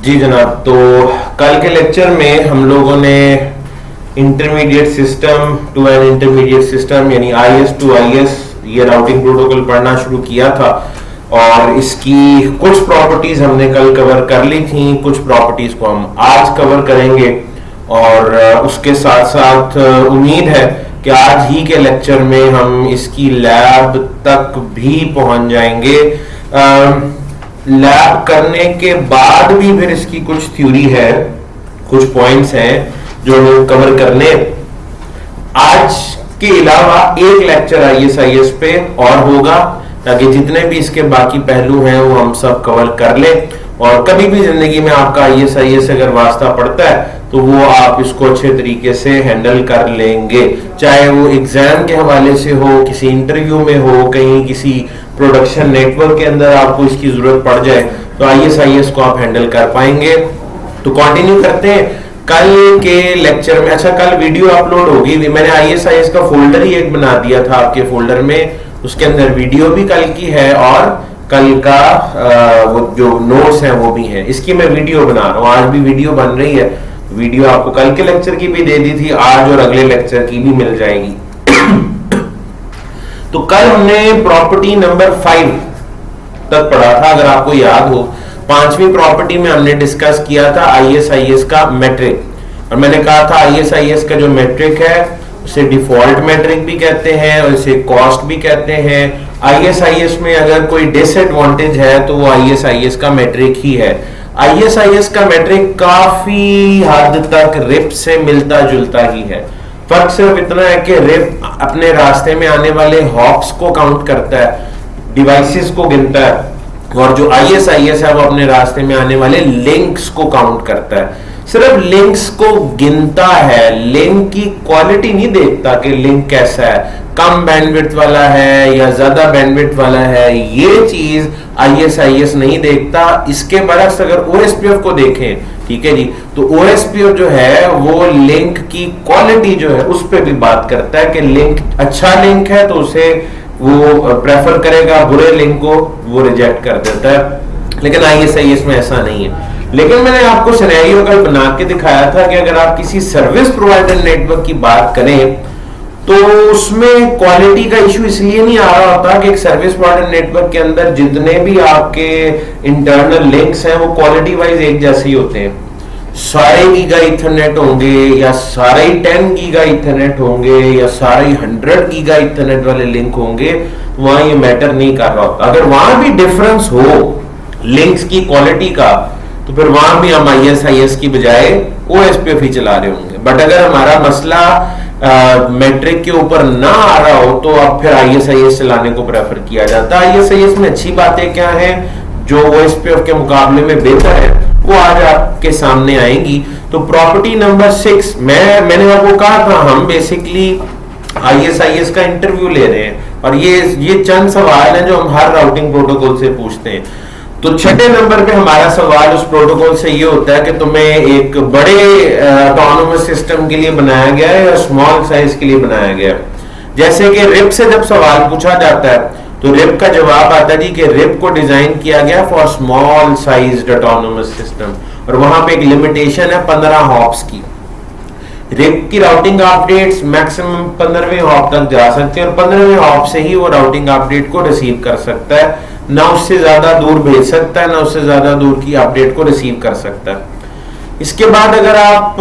जी जनाब, तो कल के लेक्चर में हम लोगों ने intermediate system to an intermediate system यानी आईएस टू आईएस ये राउटिंग प्रोटोकॉल पढ़ना शुरू किया था और इसकी कुछ प्रॉपर्टीज हमने कल कवर कर ली थी, कुछ प्रॉपर्टीज को हम आज कवर करेंगे और उसके साथ साथ उम्मीद है कि आज ही के लेक्चर में हम इसकी लैब तक भी पहुंच जाएंगे। लैब करने के बाद भी फिर इसकी कुछ थ्योरी है, कुछ पॉइंट्स हैं जो हमें कवर करने। आज के अलावा एक लेक्चर आईएसआईएस पे और होगा ताकि जितने भी इसके बाकी पहलू हैं वो हम सब कवर कर ले और कभी भी जिंदगी में आपका आईएसआईएस अगर वास्ता पड़ता है तो वो आप इसको अच्छे तरीके से हैंडल कर लेंगे, चाहे वो एग्जाम के हवाले से हो, किसी इंटरव्यू में हो, कहीं किसी प्रोडक्शन नेटवर्क के अंदर आपको इसकी जरूरत पड़ जाए तो आईएसआईएस को आप हैंडल कर पाएंगे। तो कंटिन्यू करते हैं कल के लेक्चर में। अच्छा, कल वीडियो अपलोड होगी, मैंने आईएसआईएस का फोल्डर ही एक बना दिया था आपके फोल्डर में, उसके अंदर वीडियो भी कल की है और कल का वो जो नोट्स हैं वो भी हैं। इसकी मैं वीडियो बना रहा हूँ, आज भी वीडियो बन रही है। वीडियो आपको कल के लेक्चर की भी दे दी थी, आज और अगले लेक्चर की भी मिल जाएगी। तो कल हमने प्रॉपर्टी नंबर 5 तक पढ़ा था, अगर आपको याद हो। 5वीं प्रॉपर्टी में हमने डिस्कस किया था आईएसआईएस का मैट्रिक और मैंने कहा था आईएसआईएस का जो मैट्रिक है उसे डिफॉल्ट मैट्रिक भी कहते हैं और इसे कॉस्ट भी कहते हैं। आईएसआईएस में अगर कोई डिसएडवांटेज है तो वो आईएसआईएस का मैट्रिक ही है। आईएसआईएस का मैट्रिक काफी हद तक रिप से मिलता जुलता ही है। फर्क सिर्फ इतना है कि रिप अपने रास्ते में आने वाले हॉप्स को काउंट करता है, डिवाइसेस को गिनता है, और जो आईएसआईएस है वो अपने रास्ते में आने वाले लिंक्स को काउंट करता है। सिर्फ लिंक्स को गिनता है, लिंक की क्वालिटी नहीं देखता कि लिंक कैसा है, कम बैंडविड्थ वाला है या ज्यादा बैंडविड्थ वाला है, ये चीज आईएसआईएस नहीं देखता। इसके बरक्स अगर ओएसपीएफ को देखें, ठीक है जी, तो ओएसपीएफ जो है वो लिंक की क्वालिटी जो है उस पर भी बात करता है कि लिंक अच्छा लिंक है तो उसे वो प्रेफर करेगा, बुरे लिंक को वो रिजेक्ट कर देता है। लेकिन आईएसआईएस में ऐसा नहीं है। लेकिन मैंने आपको सिनेरियो कल बना के दिखाया था कि अगर आप किसी सर्विस प्रोवाइडर नेटवर्क की बात करें तो उसमें क्वालिटी का इशू इसलिए नहीं आ रहा होता कि एक सर्विस प्रोवाइडर नेटवर्क के अंदर जितने भी आपके इंटरनल लिंक्स हैं वो क्वालिटी वाइज एक जैसे ही होते हैं। सारे गीगा इथरनेट होंगे या सारे 10 गीगा इथरनेट होंगे या सारे 100 गीगा इथरनेट वाले लिंक होंगे, वहां ये मैटर नहीं कर रहा होता। अगर वहां भी डिफरेंस हो लिंक्स की क्वालिटी का तो फिर वहां भी हम आईएसआईएस की बजाय ओएसपीएफ ही चला रहे होंगे। बट अगर हमारा मसला मैट्रिक के ऊपर ना आ रहा हो तो अब फिर आईएसआईएस चलाने को प्रेफर किया जाता है। आईएसआईएस में अच्छी बातें क्या हैं जो ओएसपीएफ के मुकाबले में बेहतर है वो आज आपके सामने आएंगी। तो प्रॉपर्टी नंबर 6 मैंने आपको कहा था हम बेसिकली आईएसआईएस का इंटरव्यू ले रहे हैं और ये चंद सवाल हैं जो हम हर राउटिंग प्रोटोकॉल से पूछते हैं। तो छठे नंबर पे हमारा सवाल उस प्रोटोकॉल से ये होता है कि तुम्हें एक बड़े ऑटोनोमस सिस्टम के लिए बनाया गया है या स्मॉल साइज के लिए बनाया गया है। जैसे कि रिप से जब सवाल पूछा जाता है तो रिप का जवाब आता है जी कि रिप को डिजाइन किया गया for small sized autonomous system और वहां पे एक लिमिटेशन है 15 हॉप्स की। रिप की राउटिंग अपडेट्स मैक्सिमम 15वें हॉप तक जा सकते हैं और 15वें हॉप से ही वो राउटिंग अपडेट को रिसीव कर सकता है, ना उससे ज्यादा दूर भेज सकता है, ना उससे ज्यादा दूर की अपडेट को रिसीव कर सकता है। इसके बाद अगर आप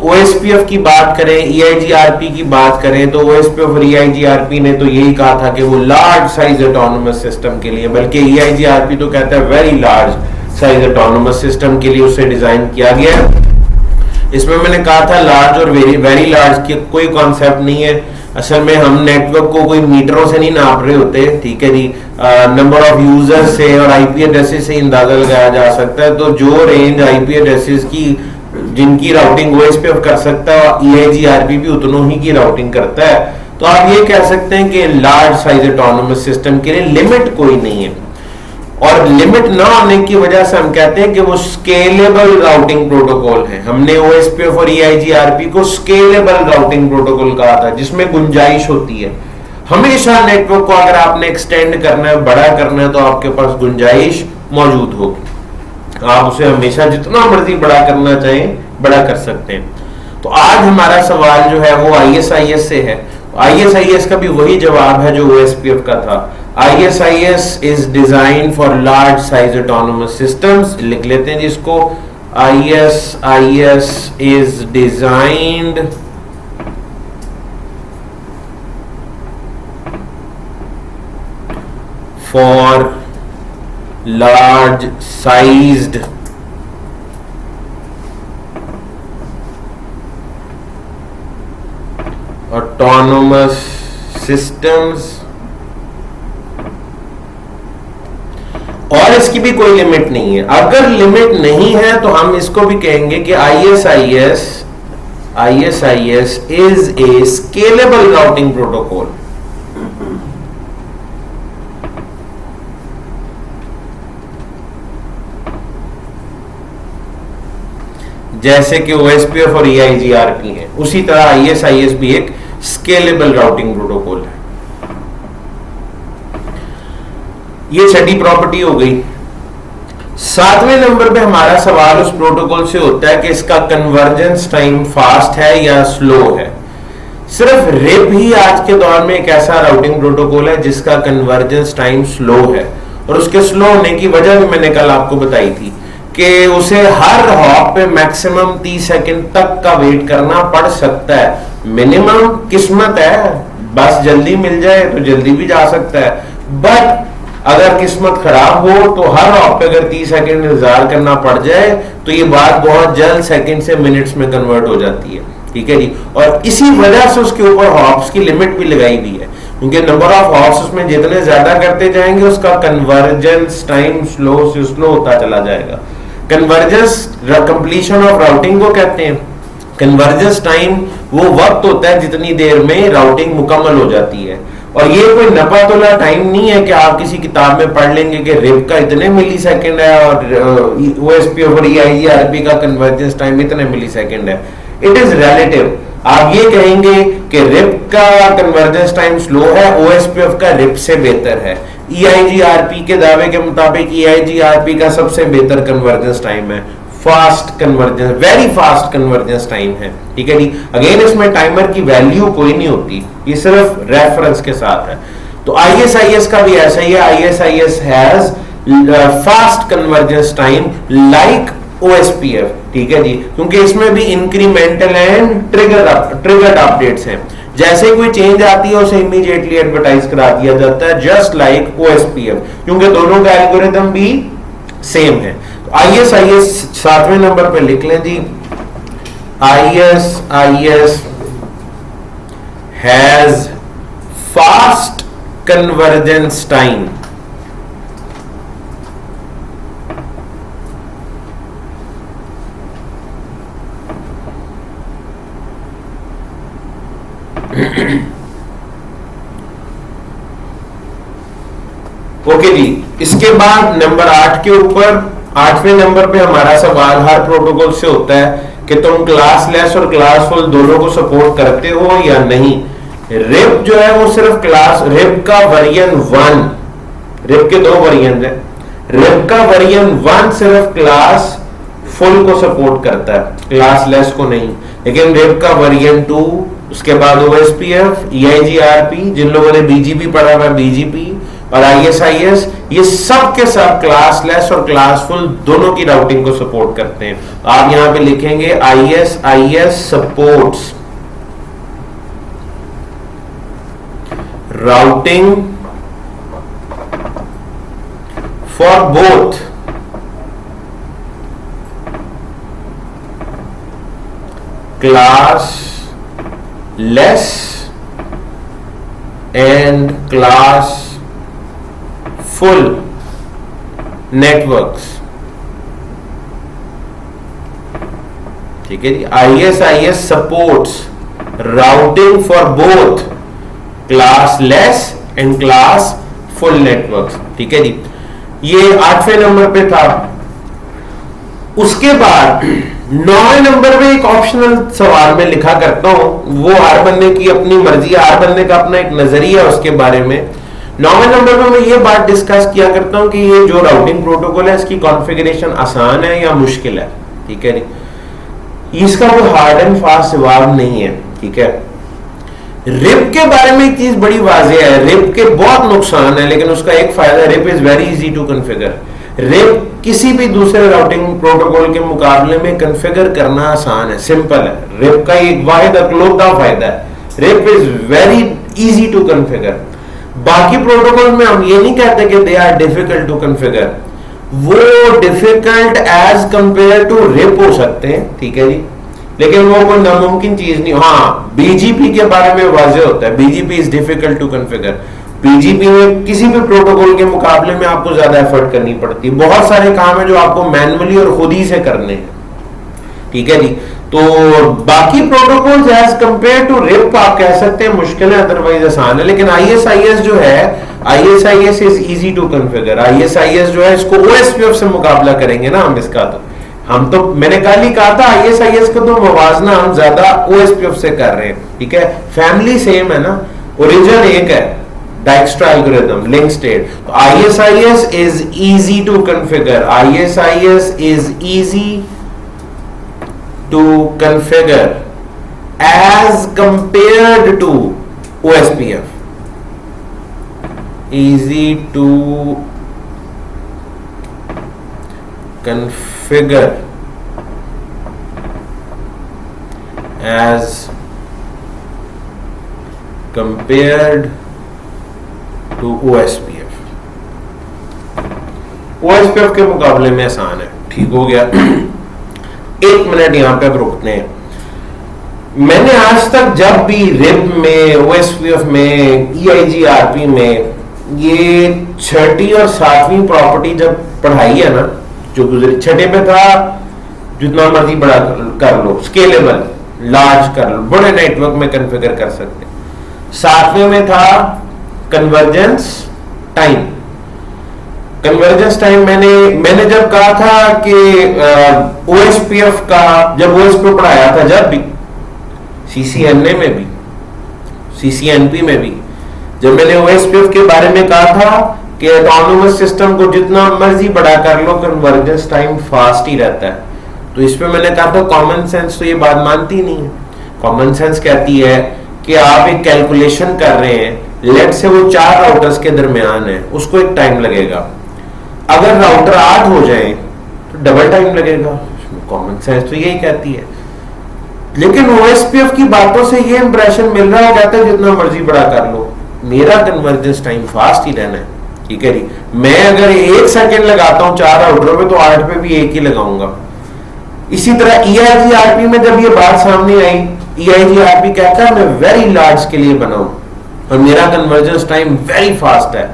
ओएसपीएफ की बात करें, ईआईजीआरपी की बात करें तो ओएसपीएफ और ईआईजीआरपी ने तो यही कहा था कि वो लार्ज साइज ऑटोनोमस सिस्टम के लिए, बल्कि ईआईजीआरपी तो कहता है very large size autonomous system के लिए उसे डिजाइन किया गया है। इसमें मैंने कहा था लार्ज और वेरी लार्ज की कोई कॉन्सेप्ट नहीं है। असल में हम नेटवर्क को कोई मीटरों से नहीं नाप रहे होते, ठीक है जी, नंबर ऑफ यूजर्स से और आईपी एड्रेसेस से अंदाजा लगाया जा सकता है। तो जो रेंज आईपी एड्रेसेस की जिनकी राउटिंग ओएसपीएफ कर सकता है ईआईजीआरपी भी उतनों ही की राउटिंग करता है। तो आप ये कह सकते हैं कि लार्ज साइज ऑटोनोमस सिस्टम के लिए लिमिट कोई नहीं है और लिमिट ना होने की वजह से हम कहते हैं कि वो स्केलेबल राउटिंग प्रोटोकॉल है। हमने ओएसपीएफ और ईआईजीआरपी को स्केलेबल राउटिंग प्रोटोकॉल कहा था जिसमें गुंजाइश होती है। हमेशा नेटवर्क को अगर आपने एक्सटेंड करना है, बड़ा करना है तो आपके पास गुंजाइश मौजूद होगी। आप उसे हमेशा जितना मर्जी बड़ा करना चाहें बड़ा कर सकते हैं। तो आज हमारा सवाल जो है वो ISIS से है। ISIS का भी वही जवाब है जो OSPF का था। ISIS is design for large size autonomous systems. लिख लेते हैं जिसको, ISIS is designed for large sized autonomous systems। और इसकी भी कोई लिमिट नहीं है। अगर लिमिट नहीं है तो हम इसको भी कहेंगे कि ISIS is a scalable routing protocol. जैसे कि OSPF और EIGRP है, उसी तरह ISIS भी एक स्केलेबल राउटिंग प्रोटोकॉल है। ये छठी प्रॉपर्टी हो गई। 7वें नंबर पे हमारा सवाल उस प्रोटोकॉल से होता है कि इसका कन्वर्जेंस टाइम फास्ट है या स्लो है। सिर्फ रिप ही आज के दौर में एक ऐसा राउटिंग प्रोटोकॉल है जिसका कन्वर्जेंस टाइम स्लो है, और उसके स्लो होने की वजह भी मैंने कल आपको बताई थी कि उसे हर हॉप पे मैक्सिमम 30 सेकंड तक का वेट करना पड़ सकता है। मिनिमम किस्मत है, बस जल्दी मिल जाए तो जल्दी भी जा सकता है, बट अगर किस्मत खराब हो तो हर हॉप पे अगर 30 सेकंड इंतजार करना पड़ जाए तो ये बात बहुत जल्द सेकंड से मिनट्स में कन्वर्ट हो जाती है। ठीक है जी, और इसी वजह से उसके ऊपर हॉप्स की लिमिट भी लगाई हुई है, क्योंकि नंबर ऑफ हॉप्स उसमें जितने ज्यादा करते जाएंगे उसका कन्वर्जेंस टाइम स्लो से स्लो होता चला जाएगा। कन्वर्जेंस कंप्लीशन ऑफ राउटिंग को कहते हैं। कन्वर्जेंस टाइम वो वक्त होता है जितनी देर में राउटिंग मुकम्मल हो जाती है, और ये कोई नपातुला टाइम नहीं है कि आप किसी किताब में पढ़ लेंगे कि रिप का इतने मिली सेकेंड है और OSPF और EIGRP का कन्वर्जेंस टाइम इतने मिली सेकेंड है। It is relative. आप ये कहेंगे कि रिप का कन्वर्जेंस टाइम स्लो है, OSPF का रिप से बेहतर है। EIGRP के दावे के मुताबिक EIGRP का सबसे बेहतर कन्वर्जेंस टाइम है, fast convergence, very fast convergence time है। ठीक है जी, अगेन इसमें टाइमर की वैल्यू कोई नहीं होती, ये सिर्फ रेफरेंस के साथ है। तो ISIS का भी ऐसा ही है। ISIS has fast convergence time like OSPF। ठीक है जी, क्योंकि इसमें भी इंक्रीमेंटल एंड ट्रिगर्ड अपडेट्स हैं। जैसे कोई चेंज आती है उसे इमीडिएटली एडवर्टाइज करा दिया जाता है, जस्ट लाइक OSPF, क्योंकि दोनों का एल्गोरिथम भी सेम है। तो ISIS 7वें नंबर पे लिख लें जी, ISIS has fast convergence time okay जी। इसके बाद नंबर 8 के ऊपर, 8वें नंबर पे हमारा सवाल हर प्रोटोकॉल से होता है कि तुम क्लासलेस और क्लासफुल दोनों को सपोर्ट करते हो या नहीं। रिप जो है वो सिर्फ क्लास, रिप का वर्जन 1, रिप के 2 वर्जन है। रिप का वर्जन 1 सिर्फ क्लास फुल को सपोर्ट करता है, क्लासलेस को नहीं। लेकिन रिप का वर्जन 2, उसके बाद OSPF, EIGRP, जिन लोगों ने BGP पढ़ा हुआ है BGP, और ISIS, ये सब के सब क्लासलेस और क्लासफुल दोनों की राउटिंग को सपोर्ट करते हैं। आप यहां पे लिखेंगे ISIS supports routing for both class less and class full networks. ठीक है जी, ISIS supports routing for both class less and class full networks. ठीक है जी, ये 8वें नंबर पे था। उसके बाद 9वें नंबर पे एक ऑप्शनल सवाल में लिखा करता हूं, वो हर बंदे की अपनी मर्जी है, हर बंदे का अपना एक नजरिया उसके बारे में। 9वें नंबर पे मैं ये बात डिस्कस किया करता हूं कि ये जो राउटिंग प्रोटोकॉल है इसकी कॉन्फ़िगरेशन आसान है या मुश्किल है, ठीक है नहीं, इसका कोई हार्ड एंड फास्ट जवाब नहीं है, ठीक है। रिप के बारे में एक चीज बड़ी वाज़ेह है, रिप के बहुत नुकसान है लेकिन उसका एक फायदा, RIP is very easy to configure. RIP किसी भी दूसरे राउटिंग प्रोटोकॉल के मुकाबले में कॉन्फ़िगर करना आसान है, सिंपल है। रिप का एक वाहिद अकलौता फायदा है, RIP is very easy to configure. बाकी प्रोटोकॉल में हम ये नहीं कहते कि they are difficult to configure, वो difficult as compare to RIP हो सकते हैं, ठीक है जी, लेकिन वो कोई नामुमकिन चीज नहीं। हाँ, बीजीपी के बारे में वाज़ेह होता है, BGP is difficult to configure. BGP में किसी भी प्रोटोकॉल के मुकाबले में आपको ज्यादा एफर्ट करनी पड़ती है, बहुत सारे काम है जो आपको मैनुअली और खुद ही से करने हैं, ठीक है जी। तो बाकी protocols as compare to RIP आप कह सकते हैं मुश्किल है, अदरवाइज आसान है। लेकिन ISIS जो है, ISIS is easy to configure. ISIS जो है इसको OSPF से मुकाबला करेंगे ना हम इसका, तो हम तो मैंने कल ही कहा था ISIS का तो मुवाजना हम ज्यादा OSPF से कर रहे हैं, ठीक है। फैमिली सेम है ना, ओरिजिन एक है, Dijkstra algorithm, link state. तो ISIS is easy to configure. ISIS is easy to configure as compared to OSPF. Easy to configure as compared to OSPF. OSPF के मुकाबले में आसान है, ठीक हो गया। एक मिनट यहां पे रुकते हैं। मैंने आज तक जब भी रिप में, OSPF में, EIGRP में ये छठी और सातवीं प्रॉपर्टी जब पढ़ाई है ना, जो गुजरी, छठे पे था जितना मर्जी बड़ा कर लो, स्केलेबल लार्ज कर लो, बड़े नेटवर्क में कॉन्फ़िगर कर सकते। सातवें में था कन्वर्जेंस टाइम। कन्वर्जेंस टाइम मैंने जब कहा था कि OSPF का, जब OSPF पढ़ाया था, जब भी CCNA में भी, CCNP में भी, जब मैंने OSPF के बारे में कहा था कि ऑटोनोमस सिस्टम को जितना मर्जी बड़ा कर लो कन्वर्जेंस टाइम फास्ट ही रहता है, तो इस पे मैंने कहा था कॉमन सेंस तो ये बात मानती नहीं है। कॉमन सेंस कहती है कि आप एक कैलकुलेशन कर रहे हैं, लेट से वो 4 राउटर्स के दरमियान है, उसको एक टाइम लगेगा। अगर राउटर 8 हो जाए तो डबल टाइम लगेगा। कॉमन सेंस तो यही कहती है, लेकिन OSPF की बातों से ये इंप्रेशन मिल रहा है, कहते हैं जितना मर्जी बड़ा कर लो, मेरा कन्वर्जेंस टाइम फास्ट ही रहना है, ठीक है जी। मैं अगर 1 सेकेंड लगाता हूं 4 राउटरों में, तो 8 पे भी 1 ही लगाऊंगा। इसी तरह EIGRP में जब ये बात सामने आई, EIGRP कहता है मैं वेरी लार्ज के लिए बनाऊं और मेरा कन्वर्जेंस टाइम वेरी फास्ट है।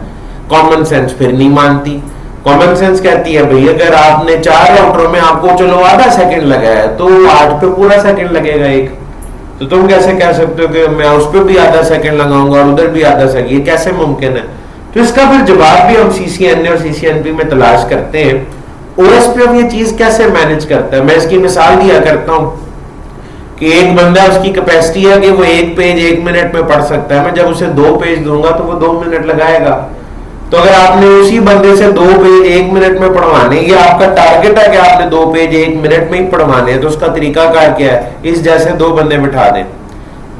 कॉमन सेंस फिर नहीं मानती। कॉमन सेंस कहती है भाई अगर आपने 4 राउटरों में आपको चलो आधा सेकंड लगा है, तो 8 पे पूरा सेकंड लगेगा एक, तो तुम कैसे कह सकते हो कि मैं उस पर भी आधा सेकंड लगाऊंगा और उधर भी आधा सेकंड, ये कैसे मुमकिन है? तो इसका फिर जवाब भी हम CCNA और CCNP में तलाश करते हैं। OSPF ये चीज कैसे मैनेज करता है, मैं इसकी मिसाल दिया करता हूं कि एक बंदा, उसकी कैपेसिटी है कि वो 1 पेज 1 मिनट में पढ़ सकता है। मैं जब उसे 2 पेज दूंगा तो वो 2 मिनट लगाएगा। तो अगर आपने उसी बंदे से 2 पेज 1 मिनट में पढ़वाने, ये आपका टारगेट है कि आपने 2 पेज 1 मिनट में ही पढ़वाने हैं, तो उसका तरीकाकार क्या है? इस जैसे 2 बंदे बिठा दें,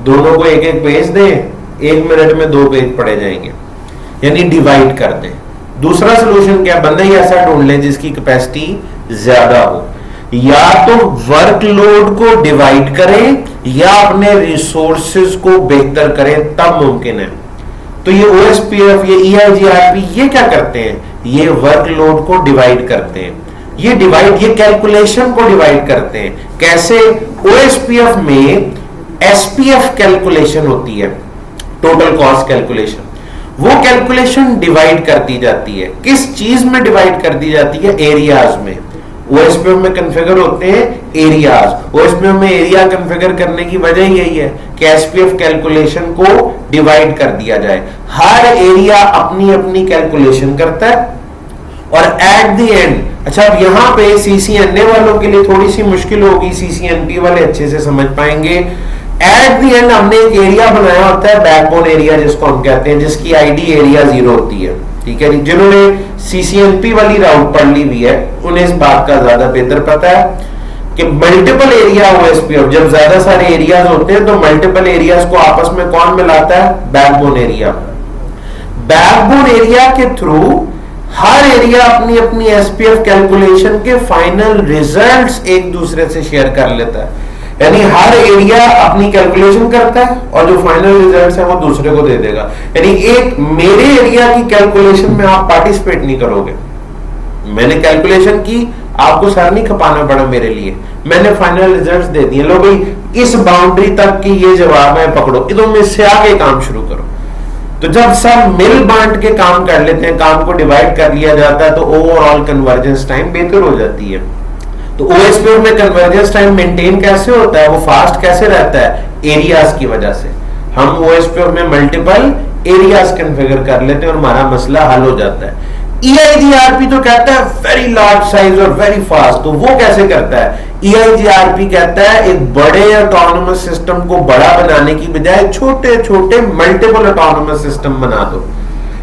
दोनों को 1-1 पेज दें, 1 मिनट में 2 पेज पढ़े जाएंगे, यानी डिवाइड कर दें। दूसरा सोल्यूशन क्या? बंदा ही ऐसा ढूंढ लें जिसकी कैपेसिटी ज्यादा हो, या तो वर्कलोड को डिवाइड करें या अपने रिसोर्सेज को बेहतर करें, तब मुमकिन है। तो ये OSPF, ये EIGRP ये क्या करते हैं? ये वर्कलोड को डिवाइड करते हैं, ये कैलकुलेशन को डिवाइड करते हैं। कैसे? OSPF में SPF कैलकुलेशन होती है, टोटल कॉस्ट कैलकुलेशन, वो कैलकुलेशन डिवाइड कर दी जाती है। किस चीज में डिवाइड कर दी जाती है? एरियाज में। OSPF में कॉन्फ़िगर होते हैं एरियाज। OSPF में एरिया कॉन्फ़िगर करने की वजह यही है कि SPF कैलकुलेशन को डिवाइड कर दिया जाए। हर एरिया अपनी अपनी कैलकुलेशन करता है और एट द एंड, अच्छा अब यहां पे CCNA वालों के लिए थोड़ी सी मुश्किल होगी, CCNP वाले अच्छे से समझ पाएंगे एट द एंड हमने एक एरिया बनाया होता है बैकबोन एरिया जिसको हम कहते हैं, जिसकी आईडी एरिया 0 होती है, ठीक है। जिन्होंने सीसीएनपी वाली राउट पढ़ ली हुई है उन्हें इस बात का ज्यादा बेहतर पता है कि मल्टीपल एरिया ओएसपीएफ, जब ज्यादा सारे एरियाज होते हैं तो मल्टीपल एरियाज को आपस में कौन मिलाता है? Backbone area. बैकबोन एरिया के थ्रू हर एरिया अपनी अपनी एसपीएफ कैलकुलेशन के फाइनल रिजल्ट्स एक दूसरे से शेयर कर लेता है, यानी हर एरिया अपनी कैलकुलेशन करता है और जो फाइनल रिजल्ट्स है वो दूसरे को दे देगा। यानी एक मेरे एरिया की कैलकुलेशन में आप पार्टिसिपेट नहीं करोगे, मैंने कैलकुलेशन की, आपको सर नहीं खपाना पड़ा मेरे लिए, मैंने फाइनल रिजल्ट्स दे दिए, लो भाई इस बाउंड्री तक की ये जवाब है, पकड़ो, तुम इससे आगे काम शुरू करो। तो जब सब मिल बांट के काम कर लेते हैं, काम को डिवाइड कर लिया जाता है, तो ओवरऑल कन्वर्जेंस टाइम बेहतर हो जाती है। तो ओएसपीएफ में कन्वर्जेंस टाइम मेंटेन कैसे होता है, वो फास्ट कैसे रहता है? एरियाज की वजह से। हम ओएसपीएफ में मल्टीपल एरियाज कॉन्फ़िगर कर लेते हैं और हमारा मसला हल हो जाता है। EIGRP तो कहता है वेरी लार्ज साइज और वेरी फास्ट, तो वो कैसे करता है? EIGRP कहता है एक बड़े ऑटोनोमस सिस्टम को बड़ा बनाने की बजाय छोटे छोटे मल्टीपल ऑटोनोमस सिस्टम बना दो,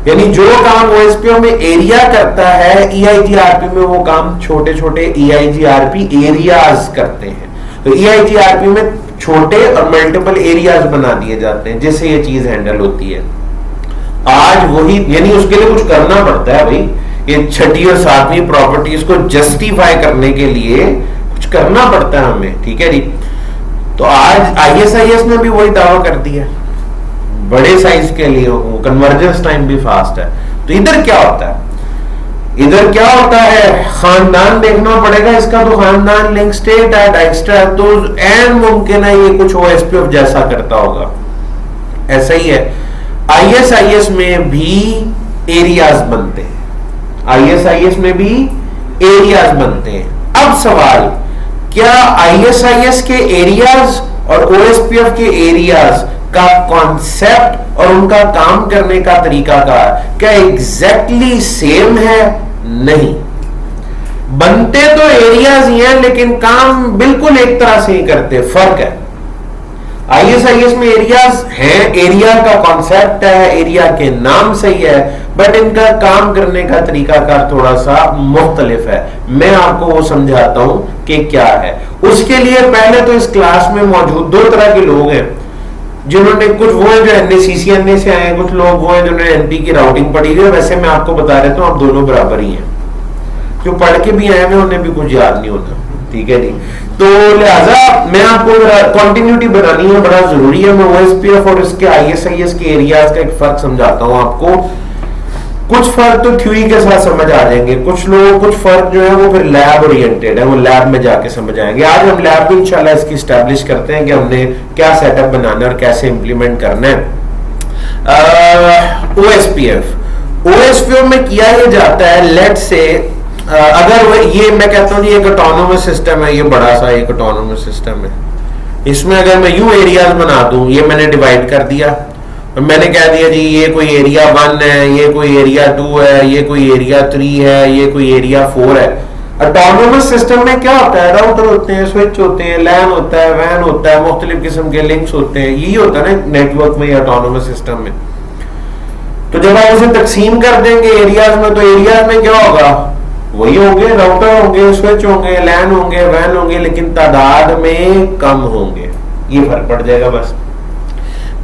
यानी जो काम ओएसपीएफ में एरिया करता है EIGRP में वो काम छोटे छोटे EIGRP एरियाज करते हैं। तो EIGRP में छोटे और मल्टीपल एरियाज बना दिए जाते हैं जिससे ये चीज हैंडल होती है। आज वही, यानी उसके लिए कुछ करना पड़ता है भाई, ये 6ठी और 7वीं प्रॉपर्टीज को जस्टिफाई करने के लिए कुछ करना पड़ता है हमें, ठीक है जी। तो आज ISIS ने भी वही दावा कर दिया, बड़े साइज के लिए कन्वर्जेंस टाइम भी फास्ट है। तो इधर क्या होता है? इधर क्या होता है? खानदान देखना पड़ेगा इसका, तो खानदान लिंक स्टेट एट एक्स्ट्रा, तो एन मुमकिन है ये कुछ ओएसपीएफ जैसा करता होगा। ऐसा ही है ISIS में भी एरियाज बनते हैं, ISIS में भी एरियाज बनते हैं। अब सवाल, क्या ISIS के एरियाज और OSPF के एरियाज का कॉन्सेप्ट और उनका काम करने का तरीका का क्या एग्जैक्टली सेम है? नहीं, बनते तो एरियाज ही हैं लेकिन काम बिल्कुल एक तरह से ही करते, फर्क है। ISIS में एरियाज हैं, एरिया का कॉन्सेप्ट है, एरिया के नाम सही है, बट इनका काम करने का तरीका का थोड़ा सा मुख्तलिफ है। मैं आपको वो समझाता हूं कि क्या है। उसके लिए पहले तो इस क्लास में मौजूद 2 तरह के लोग हैं, जिन्होंने कुछ वो है जो NACCNA से आए हैं, कुछ लोग वो हैं जिन्होंने NP की राउटिंग पढ़ी है। वैसे मैं आपको बता देता हूं, आप दोनों बराबर ही हैं, जो पढ़ के भी आए हैं उन्हें भी कुछ याद नहीं होता, ठीक है जी। तो लिहाजा मैं आपको कंटिन्यूटी बनानी है, बड़ा जरूरी है। मैं ओएसपीएफ और इसके ISIS के एरियाज का एक फर्क समझाता हूं आपको। कुछ फर्क तो थ्योरी के साथ समझ आ जाएंगे, कुछ लोग कुछ फर्क जो है वो फिर लैब ओरिएंटेड है, वो लैब में जाके समझ आएंगे। आज हम लैब में इंशाल्लाह इसकी एस्टैब्लिश करते हैं कि हमने क्या सेटअप बनाना है और कैसे इंप्लीमेंट करना है। ओएसपीएफ में किया ये जाता है, लेट से अगर ये मैं कहता हूँ एक ऑटोनोमस सिस्टम है, ये बड़ा सा एक ऑटोनोमस सिस्टम है, इसमें अगर मैं यूं एरियाज बना दूं, ये मैंने डिवाइड कर दिया और मैंने कह दिया जी ये कोई एरिया 1 है, ये कोई एरिया 2 है, ये कोई एरिया 3 है, ये कोई एरिया 4 है। ऑटोनोमस सिस्टम में क्या होता है? राउटर होते हैं, स्विच होते हैं, लैन होता है, वैन होता है, मुख्तलिफ किस्म के लिंक्स होते हैं, यही होता है ना नेटवर्क में या ऑटोनोमस सिस्टम में। तो जब आप उसे तकसीम कर देंगे एरियाज में, तो एरियाज में क्या होगा? वही होंगे, राउटर होंगे, स्विच होंगे, लैन होंगे, वैन होंगे, लेकिन तादाद में कम होंगे। ये फर्क पड़ जाएगा बस।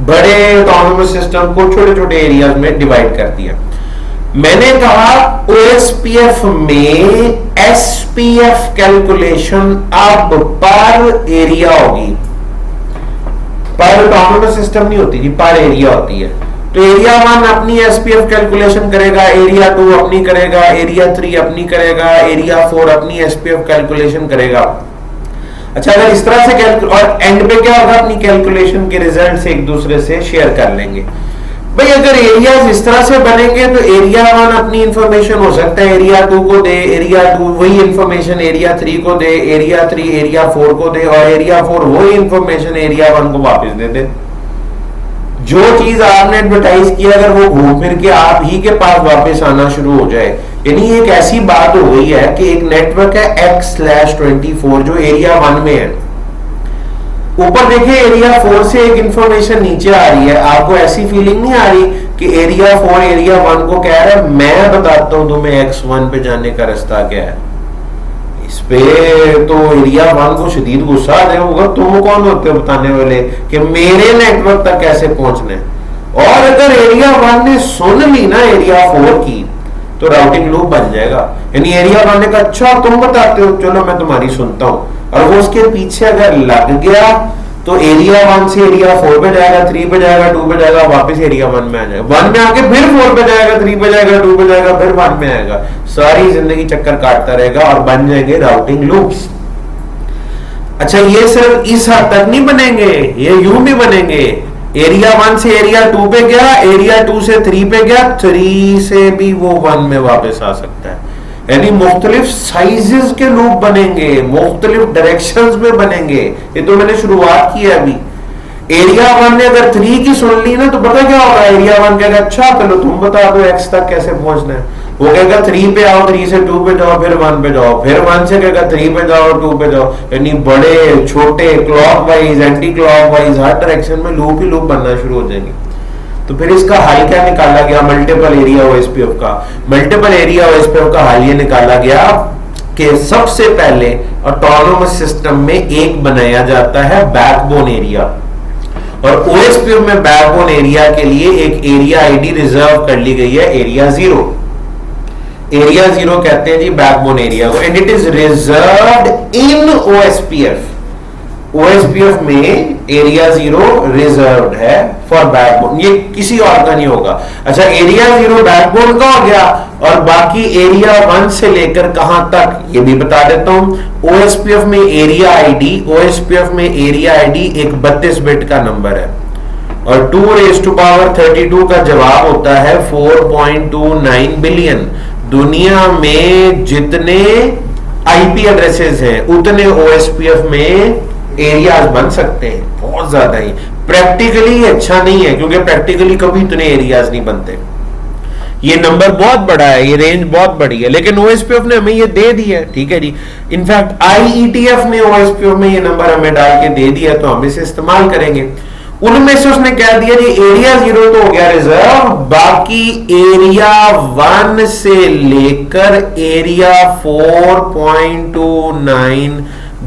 बड़े ऑटोनोमस सिस्टम को छोटे छोटे एरियाज में डिवाइड कर दिया। मैंने कहा ओएसपीएफ में एसपीएफ कैलकुलेशन अब पर एरिया होगी, पर ऑटोनोमस सिस्टम नहीं होती जी, पर एरिया होती है। तो एरिया 1 अपनी एसपीएफ कैलकुलेशन करेगा, एरिया 2 अपनी करेगा, एरिया 3 अपनी करेगा, एरिया 4 अपनी एसपीएफ कैलकुलेशन करेगा। अच्छा, अगर इस तरह से और एंड पे क्या होगा? अपनी कैलकुलेशन के रिजल्ट एक दूसरे से शेयर कर लेंगे। भाई अगर एरियाज इस तरह से बनेंगे तो एरिया 1 अपनी इंफॉर्मेशन हो सकता है एरिया 2 को दे, एरिया 2 वही इंफॉर्मेशन एरिया 3 को दे, एरिया 3 एरिया 4 को दे, और एरिया 4 वही इंफॉर्मेशन एरिया 1 को वापस दे दे। जो चीज आपने एडवर्टाइज किया अगर वो घूम फिर के आप ही के पास वापस आना शुरू हो जाए, यानी एक ऐसी बात हो गई है कि एक नेटवर्क है X/24 जो एरिया 1 में है, ऊपर देखिए एरिया 4 से एक इंफॉर्मेशन नीचे आ रही है, आपको ऐसी फीलिंग नहीं आ रही कि एरिया 4 एरिया 1 को कह रहा है मैं बताता हूं तुम्हें X1 पे जाने का रास्ता क्या है। इस पे तो एरिया 1 को शदीद गुस्सा आ जाए होगा, तुम कौन होते हो बताने वाले कि मेरे नेटवर्क तक कैसे पहुंचना है। और अगर एरिया 1 ने सुन ली ना एरिया 4 की तो राउटिंग लूप बन जाएगा। यानी एरिया 1 ने कहा अच्छा तुम बताते हो, चलो मैं तुम्हारी सुनता हूं, और वो उसके पीछे अगर लग गया तो एरिया 1 से एरिया 4 पे जाएगा, 3 पे जाएगा, 2 पे जाएगा, वापस एरिया 1 में आ जाएगा, 1 में आके फिर 4 पे जाएगा, 3 पे जाएगा, 2 पे जाएगा, फिर 1 में आएगा। सारी जिंदगी चक्कर काटता रहेगा और बन जाएंगे राउटिंग लूप्स। अच्छा ये सिर्फ इस हद तक नहीं बनेंगे, ये यूं भी बनेंगे, एरिया 1 से एरिया 2 पे गया, एरिया 2 से 3 पे गया, 3 से भी वो 1 में वापस आ सकता है। यानी मुख्तलिफ साइजेस के लूप बनेंगे, मुख्तलिफ डायरेक्शंस में बनेंगे। ये तो मैंने शुरुआत की है अभी। एरिया 1 ने अगर 3 की सुन ली ना तो पता क्या होगा, एरिया 1 कहेगा अच्छा चलो तुम बता दो X तक कैसे पहुंचना है। वो कहेगा 3 पे आओ, 3 से 2 पे जाओ, फिर 1 पे जाओ, फिर 1 से कहेगा 3 पे जाओ, 2 पे जाओ। यानी बड़े छोटे क्लॉकवाइज एंटी क्लॉकवाइज हर डायरेक्शन में लूप ही लूप बनना शुरू हो जाएंगे। तो फिर इसका हल क्या निकाला गया मल्टीपल एरिया ओएसपीएफ का? मल्टीपल एरिया ओएसपीएफ का हल ये निकाला गया कि सबसे पहले ऑटोनोमस सिस्टम में एक बनाया जाता है बैकबोन एरिया, और ओएसपीएफ में बैकबोन एरिया के लिए एक एरिया आईडी रिजर्व कर ली गई है, एरिया 0। एरिया 0 कहते हैं जी बैकबोन एरिया को, and it is reserved in OSPF. OSPF में एरिया 0 रिजर्व्ड है फॉर बैकबोन, ये किसी और का नहीं होगा। अच्छा एरिया 0 बैकबोन का हो गया, और बाकी एरिया 1 से लेकर कहां तक ये भी बता देता हूं। ओएसपीएफ में एरिया आईडी, ओएसपीएफ में एरिया आईडी एक 32 बिट का नंबर है, और 2⁻32 का जवाब होता है 4.29 बिलियन। दुनिया में जितने आईपी एड्रेसेस हैं उतने ओएसपीएफ में एरियाज बन सकते हैं, बहुत ज्यादा ही। प्रैक्टिकली अच्छा नहीं है क्योंकि प्रैक्टिकली कभी इतने एरियाज नहीं बनते। ये नंबर बहुत बड़ा है, ये रेंज बहुत बड़ी है, लेकिन ओएसपीएफ ने हमें ये दे दिया है, ठीक है जी। इनफैक्ट आईईटीएफ ने ओएसपीएफ में ये नंबर हमें डाल के दे दिया, तो हम इसे इस्तेमाल करेंगे। उनमें से उसने कह दिया जी एरिया 0 तो हो गया रिजर्व, बाकी एरिया 1 से लेकर एरिया 4.29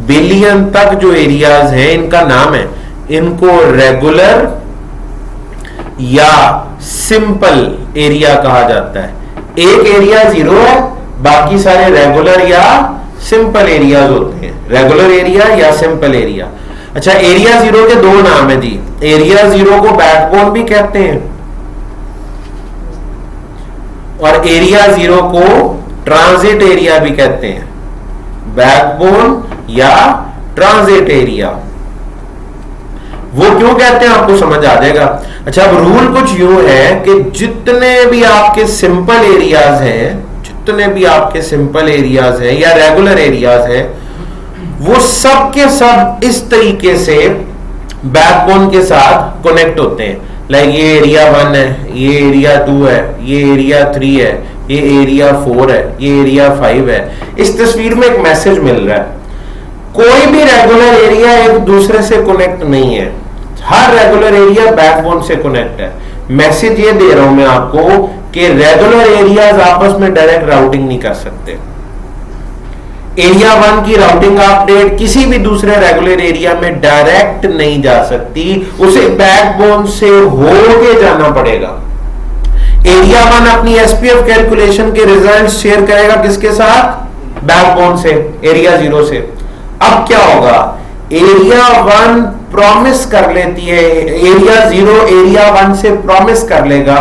बिलियन तक जो एरियाज हैं इनका नाम है, इनको रेगुलर या सिंपल एरिया कहा जाता है। एक एरिया 0 है, बाकी सारे रेगुलर या सिंपल एरियाज होते हैं, रेगुलर एरिया या सिंपल एरिया। अच्छा एरिया 0 के 2 नाम है जी, एरिया 0 को बैकबोन भी कहते हैं और एरिया 0 को ट्रांजिट एरिया भी कहते हैं, बैकबोन या ट्रांजिट एरिया। वो क्यों कहते हैं आपको समझ आ जाएगा। अच्छा अब रूल कुछ यूं है कि जितने भी आपके सिंपल एरियाज हैं, जितने भी आपके सिंपल एरियाज हैं या रेगुलर एरियाज हैं, वो सब के सब इस तरीके से बैकबोन के साथ कनेक्ट होते हैं। लाइक ये एरिया 1 है, ये एरिया 2 है, ये एरिया 3 है, ये एरिया 4 है, ये एरिया 5 है। इस तस्वीर में एक मैसेज मिल रहा है, कोई भी रेगुलर एरिया एक दूसरे से कनेक्ट नहीं है, हर रेगुलर एरिया बैकबोन से कनेक्ट है। मैसेज ये दे रहा हूं मैं आपको कि रेगुलर एरियाज आपस में डायरेक्ट राउटिंग नहीं कर सकते। एरिया 1 की राउटिंग अपडेट किसी भी दूसरे रेगुलर एरिया में डायरेक्ट नहीं जा सकती, उसे बैकबोन से होके जाना पड़ेगा। एरिया 1 अपनी एसपीएफ कैलकुलेशन के रिजल्ट शेयर करेगा किसके साथ? बैकबोन से, एरिया 0 से। अब क्या होगा, एरिया 1 प्रॉमिस कर लेती है, एरिया 0 एरिया 1 से प्रॉमिस कर लेगा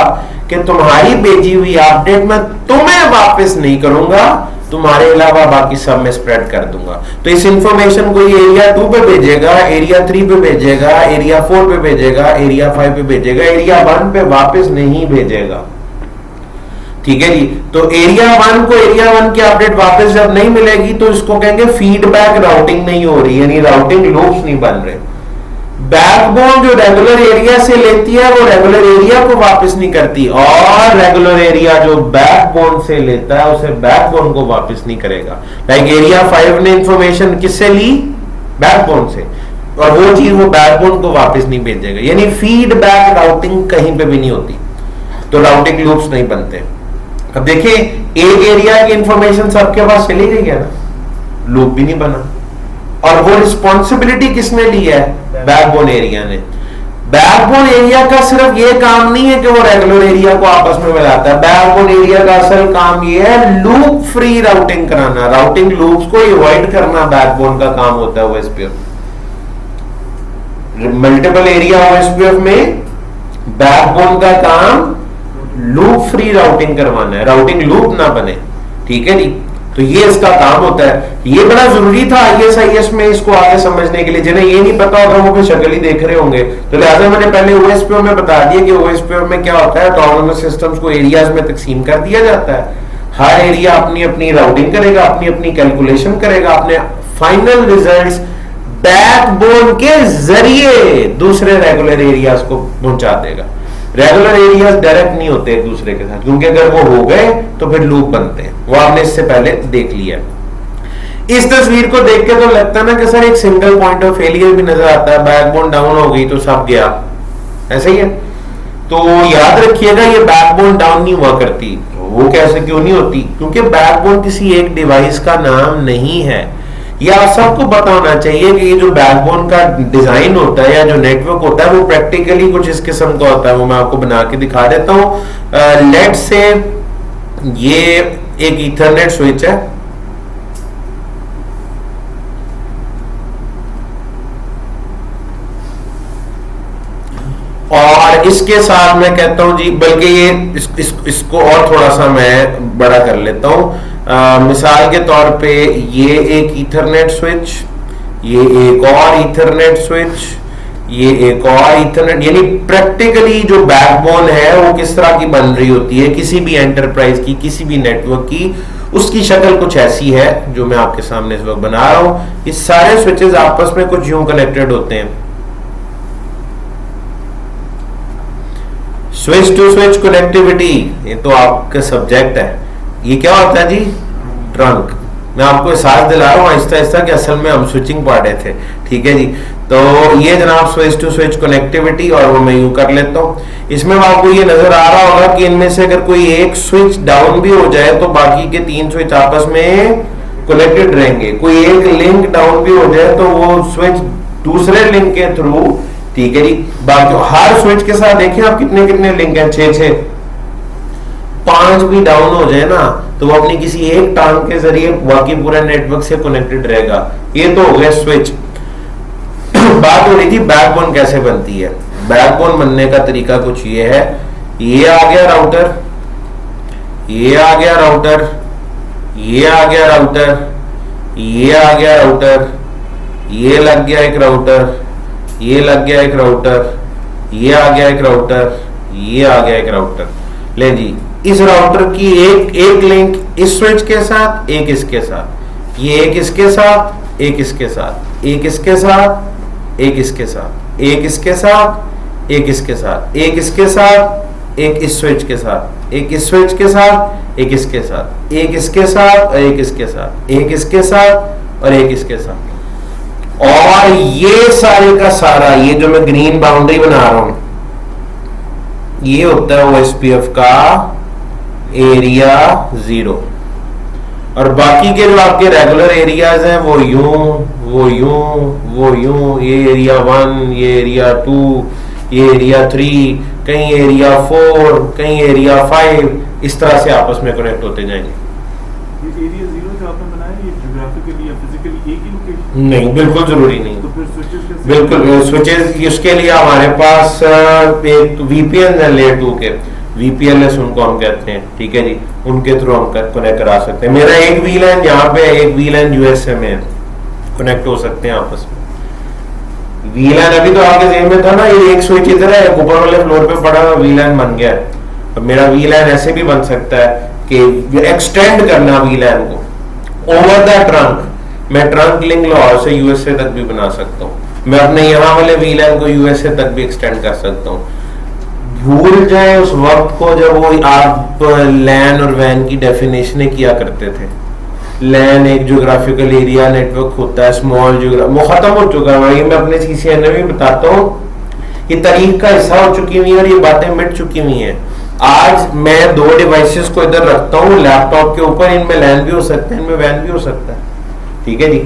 कि तुम्हारी भेजी हुई अपडेट मैं तुम्हें वापस नहीं करूंगा, तुम्हारे अलावा बाकी सब में स्प्रेड कर दूंगा। तो इस इंफॉर्मेशन को ये एरिया 2 पे भेजेगा, एरिया 3 पे भेजेगा, एरिया 4 पे भेजेगा, एरिया 5 पे भेजेगा, एरिया 1 पे वापस नहीं भेजेगा। ठीक है जी। तो एरिया 1 को एरिया 1 की अपडेट वापस जब नहीं मिलेगी तो इसको कहेंगे फीडबैक राउटिंग नहीं हो रही, यानी राउटिंग लूप्स नहीं बन रहे। बैकबोन जो रेगुलर एरिया से लेती है वो रेगुलर एरिया को वापस नहीं करती, और रेगुलर एरिया जो बैकबोन से लेता है उसे बैकबोन को वापस नहीं करेगा। लाइक एरिया 5 ने इंफॉर्मेशन किससे ली? बैकबोन से। और वो चीज वो बैकबोन को वापस नहीं भेजेगा, यानी फीडबैक राउटिंग कहीं पे भी नहीं होती, तो राउटिंग लूप्स नहीं बनते। अब देखिए एक एरिया की इंफॉर्मेशन सबके पास चली गई है ना, लूप भी नहीं बना। और वो रिस्पॉन्सिबिलिटी किसने ली है? बैकबोन एरिया ने। बैकबोन एरिया का सिर्फ ये काम नहीं है कि वो रेगुलर एरिया को आपस में मिलाता है, बैकबोन एरिया का असल काम ये है लूप फ्री राउटिंग कराना, राउटिंग लूप्स को अवॉइड करना बैकबोन का काम होता है ओएसपीएफ। मल्टीपल एरिया ओएसपीएफ में बैकबोन का काम लूप फ्री राउटिंग करवाना है, राउटिंग लूप ना बने, ठीक है जी। तो ये इसका काम होता है। ये बड़ा जरूरी था आईएसआईएस में इसको आगे समझने के लिए, जिन्हें ये नहीं पता होगा वो भी शक्ल ही देख रहे होंगे, तो लिहाजा मैंने पहले ओएसपीओ में बता दिया कि ओएसपीओ में क्या होता है, ऑटोनोमस सिस्टम्स को एरियाज में तकसीम कर दिया जाता है। हर एरिया अपनी अपनी राउटिंग करेगा, अपनी अपनी कैलकुलेशन करेगा, अपने फाइनल रिजल्ट्स बैकबोन के जरिए दूसरे रेगुलर एरियाज को पहुंचा देगा। रेगुलर एरियाज डायरेक्ट नहीं होते एक दूसरे के साथ, क्योंकि अगर वो हो गए तो फिर लूप बनते हैं, वो आपने इससे पहले देख लिया। इस तस्वीर को देख के तो लगता है ना कि सर एक सिंगल पॉइंट ऑफ फेलियर भी नजर आता है, बैकबोन डाउन हो गई तो सब गया, ऐसा ही है। तो याद रखिएगा ये बैकबोन डाउन नहीं हुआ करती। वो कैसे क्यों नहीं होती? क्योंकि बैकबोन किसी एक डिवाइस का नाम नहीं है। या सबको पता होना चाहिए कि ये जो बैकबोन का डिजाइन होता है या जो नेटवर्क होता है वो प्रैक्टिकली कुछ इस किस्म का होता है। वो मैं आपको बना के दिखा देता हूं। लेट से ये एक ईथरनेट स्विच है, और इसके साथ मैं कहता हूं जी, बल्कि ये इसको और थोड़ा सा मैं बड़ा कर लेता हूं। मिसाल के तौर पे ये एक ईथरनेट स्विच, ये एक और ईथरनेट स्विच, ये एक और ईथरनेट, यानी प्रैक्टिकली जो बैकबोन है वो किस तरह की बन रही होती है किसी भी एंटरप्राइज की, किसी भी नेटवर्क की, उसकी शक्ल कुछ ऐसी है जो मैं आपके सामने इस वक्त बना रहा हूं। ये सारे स्विचेस आपस में कुछ यूं कनेक्टेड होते हैं। स्विच टू स्विच कनेक्टिविटी, ये तो आपका सब्जेक्ट है। ये क्या होता है जी? ट्रंक। मैं आपको एहसास दिला रहा हूँ आहिस्ता आहिस्ता कि असल में हम स्विचिंग पढ़ रहे थे, ठीक है जी। तो ये जनाब स्विच टू स्विच कनेक्टिविटी, और वो मैं यूं कर लेता हूँ। इसमें आपको ये नजर आ रहा होगा कि इनमें से अगर कोई एक स्विच डाउन भी हो जाए तो बाकी के 3 स्विच आपस में कनेक्टेड रहेंगे। कोई एक लिंक डाउन भी हो जाए तो वो स्विच दूसरे लिंक के थ्रू, ठीक है जी। बाकी हर स्विच के साथ देखिए आप कितने कितने लिंक हैं, 6 5 भी डाउन हो जाए ना तो वो अपनी किसी एक टांग के जरिए बाकी पूरा नेटवर्क से कनेक्टेड रहेगा। ये तो हो गया स्विच। बात हो रही थी बैकबोन कैसे बनती है। बैकबोन बनने का तरीका कुछ ये है, ये आ गया राउटर, ये आ गया राउटर, ये आ गया राउटर, ये आ गया राउटर, ये लग गया एक राउटर, ये लग गया एक राउटर, ये आ गया एक राउटर, ये आ गया एक राउटर। ले जी, इस राउटर की एक लिंक इस स्विच के साथ, एक इसके साथ, ये एक इसके साथ, एक इसके साथ, एक इसके साथ, एक इसके साथ, एक इसके साथ, एक इसके साथ, एक इसके साथ, एक इस स्विच के साथ, एक इस स्विच के साथ, एक इसके साथ, एक इसके साथ और एक इसके साथ, एक इसके साथ और एक इसके साथ। और ये सारे का सारा, ये जो मैं ग्रीन बाउंड्री बना रहा हूं, ये होता है ओएसपीएफ का एरिया 0। और बाकी के जो आपके रेगुलर एरियाज हैं वो यूं, वो यूं, वो यूं, ये एरिया 1, ये एरिया 2, ये एरिया 3, कहीं एरिया 4, कहीं एरिया 5, इस तरह से आपस में कनेक्ट होते जाएंगे। ये एरिया 0 जो आपने बनाया ये ज्योग्राफिकली या फिजिकली एक ही लोकेशन? नहीं, बिल्कुल जरूरी नहीं। तो फिर स्विचेस कैसे? बिल्कुल स्विचेस, इसके लिए हमारे पास एक वीपीएन है लेयर 2 के, वीपीएलएस उनको हम कहते हैं, ठीक है जी। उनके थ्रू हम कनेक्ट करा सकते हैं। मेरा एक वीलैन यहाँ पे, एक वीलैन यूएसए में, कनेक्ट हो सकते हैं आपस में। वीलैन अभी तो आपके जेब में था ना, ये एक स्विच इधर है, ऊपर वाले फ्लोर पे पड़ा हुआ वीलैन बन गया है। तो मेरा वीलैन ऐसे भी बन सकता है कि एक्सटेंड करना वीलैन को ओवर द ट्रंक। मैं ट्रंक लिंक लाहौर से यूएसए तक भी बना सकता हूँ। मैं अपने यहाँ वाले वीलैन को यूएसए तक भी एक्सटेंड कर सकता हूँ। भूल जाए उस वक्त को जब वो आप लैन और वैन की डेफिनेशनें किया करते थे, लैन एक ज्योग्राफिकल एरिया नेटवर्क होता है, स्मॉल वो खत्म हो चुका है। ये मैं अपने CCN में भी बताता हूँ, ये तारीख का हिस्सा हो चुकी हुई है और ये बातें मिट चुकी हुई हैं। आज मैं 2 डिवाइसेस को इधर रखता हूँ लैपटॉप के ऊपर, इनमें लैन भी हो सकता है, इनमें वैन भी हो सकता है, ठीक है जी।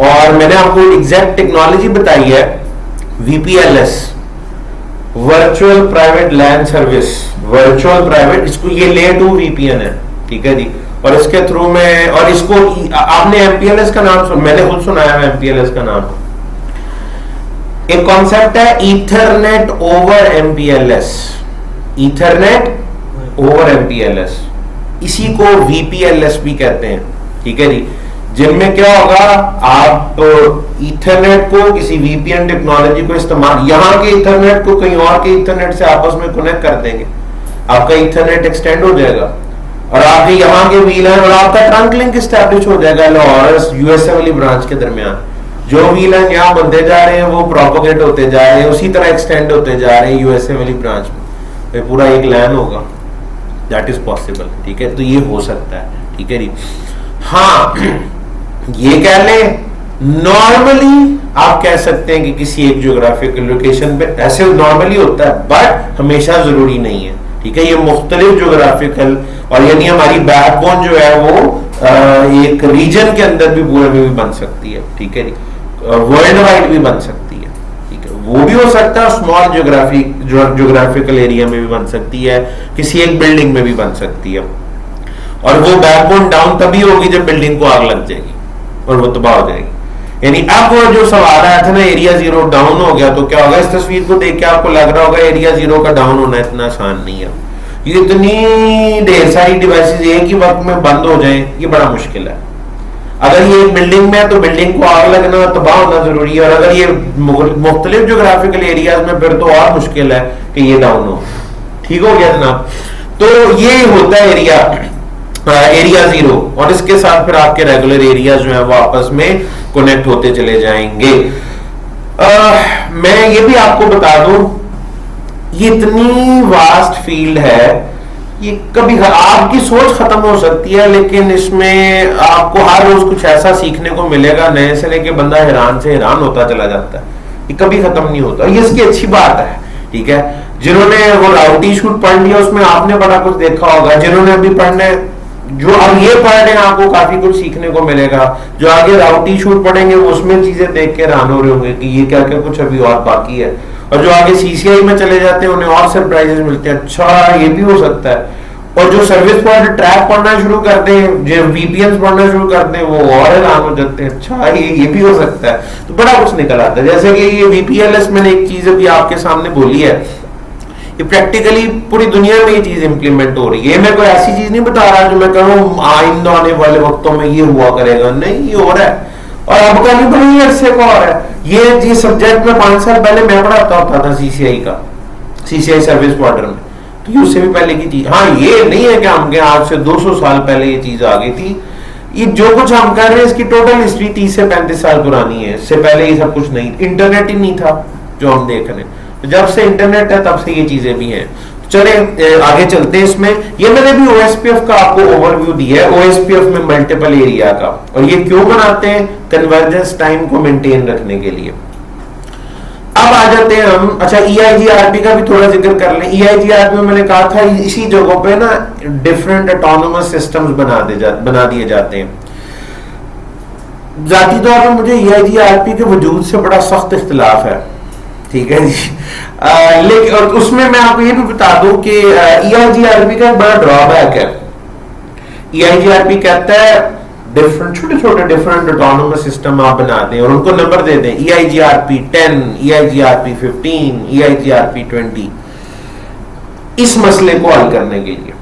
और मैंने आपको एग्जैक्ट टेक्नोलॉजी बताई है, VPLS, वर्चुअल प्राइवेट लैन सर्विस, वर्चुअल प्राइवेट, इसको ये लेयर 2 VPN है, ठीक है जी। और इसके थ्रू में, और इसको आपने MPLS का नाम सुन, मैंने खुद सुनाया है MPLS का नाम। एक कॉन्सेप्ट है Ethernet over MPLS, Ethernet over MPLS, इसी को VPLS भी कहते हैं, ठीक है जी। जिनमें क्या होगा, आप ईथरनेट को किसी VPN टेक्नोलॉजी को इस्तेमाल, यहाँ के ईथरनेट को कहीं और के ईथरनेट से आपस में कनेक्ट कर देंगे, आपका ईथरनेट एक्सटेंड हो जाएगा और आपके यहाँ के VLAN और आपका ट्रंक लिंक स्टैब्लिश हो जाएगा लाहौर USA वाली ब्रांच के दरमियान। जो VLAN यहाँ बनते जा रहे हैं वो प्रोपोगेट होते जा रहे हैं, उसी तरह एक्सटेंड होते जा रहे हैं USA वाली ब्रांच में, पूरा एक LAN होगा। दैट इज पॉसिबल, ठीक है। तो ये हो सकता है, ठीक है जी। हाँ, ये कह लें नॉर्मली आप कह सकते हैं कि किसी एक ज्योग्राफिकल लोकेशन पे ऐसे नॉर्मली होता है, बट हमेशा जरूरी नहीं है, ठीक है। ये मुख्तलिफ ज्योग्राफिकल, और यानी हमारी बैकबोन जो है वो एक रीजन के अंदर भी पूरे में भी बन सकती है, ठीक है जी, वर्ल्ड वाइड भी बन सकती है, ठीक है। वो भी हो सकता है, स्मॉल ज्योग्राफिकल एरिया में भी बन सकती है, किसी एक बिल्डिंग में भी बन सकती है। और वो बैकबोन डाउन तभी होगी जब बिल्डिंग को आग लग जाएगी और वो तबाह हो जाएगी। यानी अब वो जो सवाल आया था ना, एरिया 0 डाउन हो गया तो क्या होगा, इस तस्वीर को देख के आपको लग रहा होगा एरिया 0 का डाउन होना इतना आसान नहीं है। ये इतनी ढेर सारी डिवाइसेस एक ही वक्त में बंद हो जाएं, ये बड़ा मुश्किल है। अगर ये एक बिल्डिंग में है तो बिल्डिंग को आग लगना, तबाह होना जरूरी है, और अगर ये मुख्तलिफ ज्योग्राफिकल एरियाज में, फिर तो और मुश्किल है कि ये डाउन हो। ठीक हो गया जनाब। तो ये होता है एरिया 0, और इसके साथ फिर आपके रेगुलर एरिया जो है वो आपस में कनेक्ट होते चले जाएंगे। मैं ये भी आपको बता दूं, ये इतनी वास्ट फील्ड है, ये कभी आपकी सोच खत्म हो सकती है, लेकिन इसमें आपको हर रोज कुछ ऐसा सीखने को मिलेगा नए से लेके बंदा हैरान से हैरान होता चला जाता है। ये कभी खत्म नहीं होता, ये इसकी अच्छी बात है, ठीक है। जिन्होंने वो राउटी शूट पढ़ लिया उसमें आपने बड़ा कुछ देखा होगा, जिन्होंने अभी पढ़ने, जो अब ये पढ़ रहे हैं आपको काफी कुछ सीखने को मिलेगा, जो आगे राउटी शूट पढ़ेंगे उसमें चीजें देख के हैरान हो रहे होंगे कि ये क्या क्या कुछ अभी और बाकी है, और जो आगे CCI में चले जाते हैं उन्हें और सरप्राइजेस मिलते हैं, अच्छा ये भी हो सकता है। और जो सर्विस पॉइंट ट्रैक पढ़ना शुरू कर दें, जो VPNs पढ़ना शुरू कर दें, वो और हैरान हो जाते हैं, अच्छा ये भी हो सकता है। तो बड़ा कुछ निकल आता है। जैसे कि ये VPLS मैंने एक चीज अभी आपके सामने बोली है, ये प्रैक्टिकली पूरी दुनिया में ये चीज इंप्लीमेंट हो रही है। मैं कोई ऐसी चीज नहीं बता रहा जो मैं कहूँ आइंदा आने वाले वक्तों में ये हुआ करेगा, नहीं, ये हो रहा है, और अब का नहीं बड़ी अरसे का हो रहा है। ये सब्जेक्ट में 5 साल पहले मैं पढ़ाता होता था CCI का, CCI सर्विस बॉर्डर में, तो ये उससे भी पहले की चीज। हाँ, ये नहीं है कि हम आज से 200 साल पहले ये चीज आ गई थी। ये जो कुछ हम कर रहे हैं इसकी टोटल हिस्ट्री 30 से 35 साल पुरानी है। इससे पहले ये सब कुछ नहीं, इंटरनेट ही नहीं था जो हम देख रहे हैं। तो जब से इंटरनेट है तब से ये चीजें भी हैं। चले आगे चलते हैं। इसमें ये मैंने भी OSPF का आपको ओवरव्यू दिया है, OSPF में मल्टीपल एरिया का, और ये क्यों बनाते हैं, कन्वर्जेंस टाइम को मेंटेन रखने के लिए। अब आ जाते हैं हम, अच्छा EIGRP का भी थोड़ा जिक्र कर लें। EIGRP में मैंने कहा था इसी जगहों पे ना डिफरेंट ऑटोनोमस सिस्टम्स बना दिए जाते हैं। जाती तौर पर मुझे EIGRP के वजूद से बड़ा सख्त इख्तिलाफ है, ठीक है जी। लेकिन और उसमें मैं आपको ये भी बता दूं कि EIGRP का एक बड़ा ड्रॉबैक है। EIGRP कहता है डिफरेंट छोटे छोटे डिफरेंट ऑटोनोमस सिस्टम आप बना दें और उनको नंबर दे दें, EIGRP 10, EIGRP 15, EIGRP 20, इस मसले को हल करने के लिए।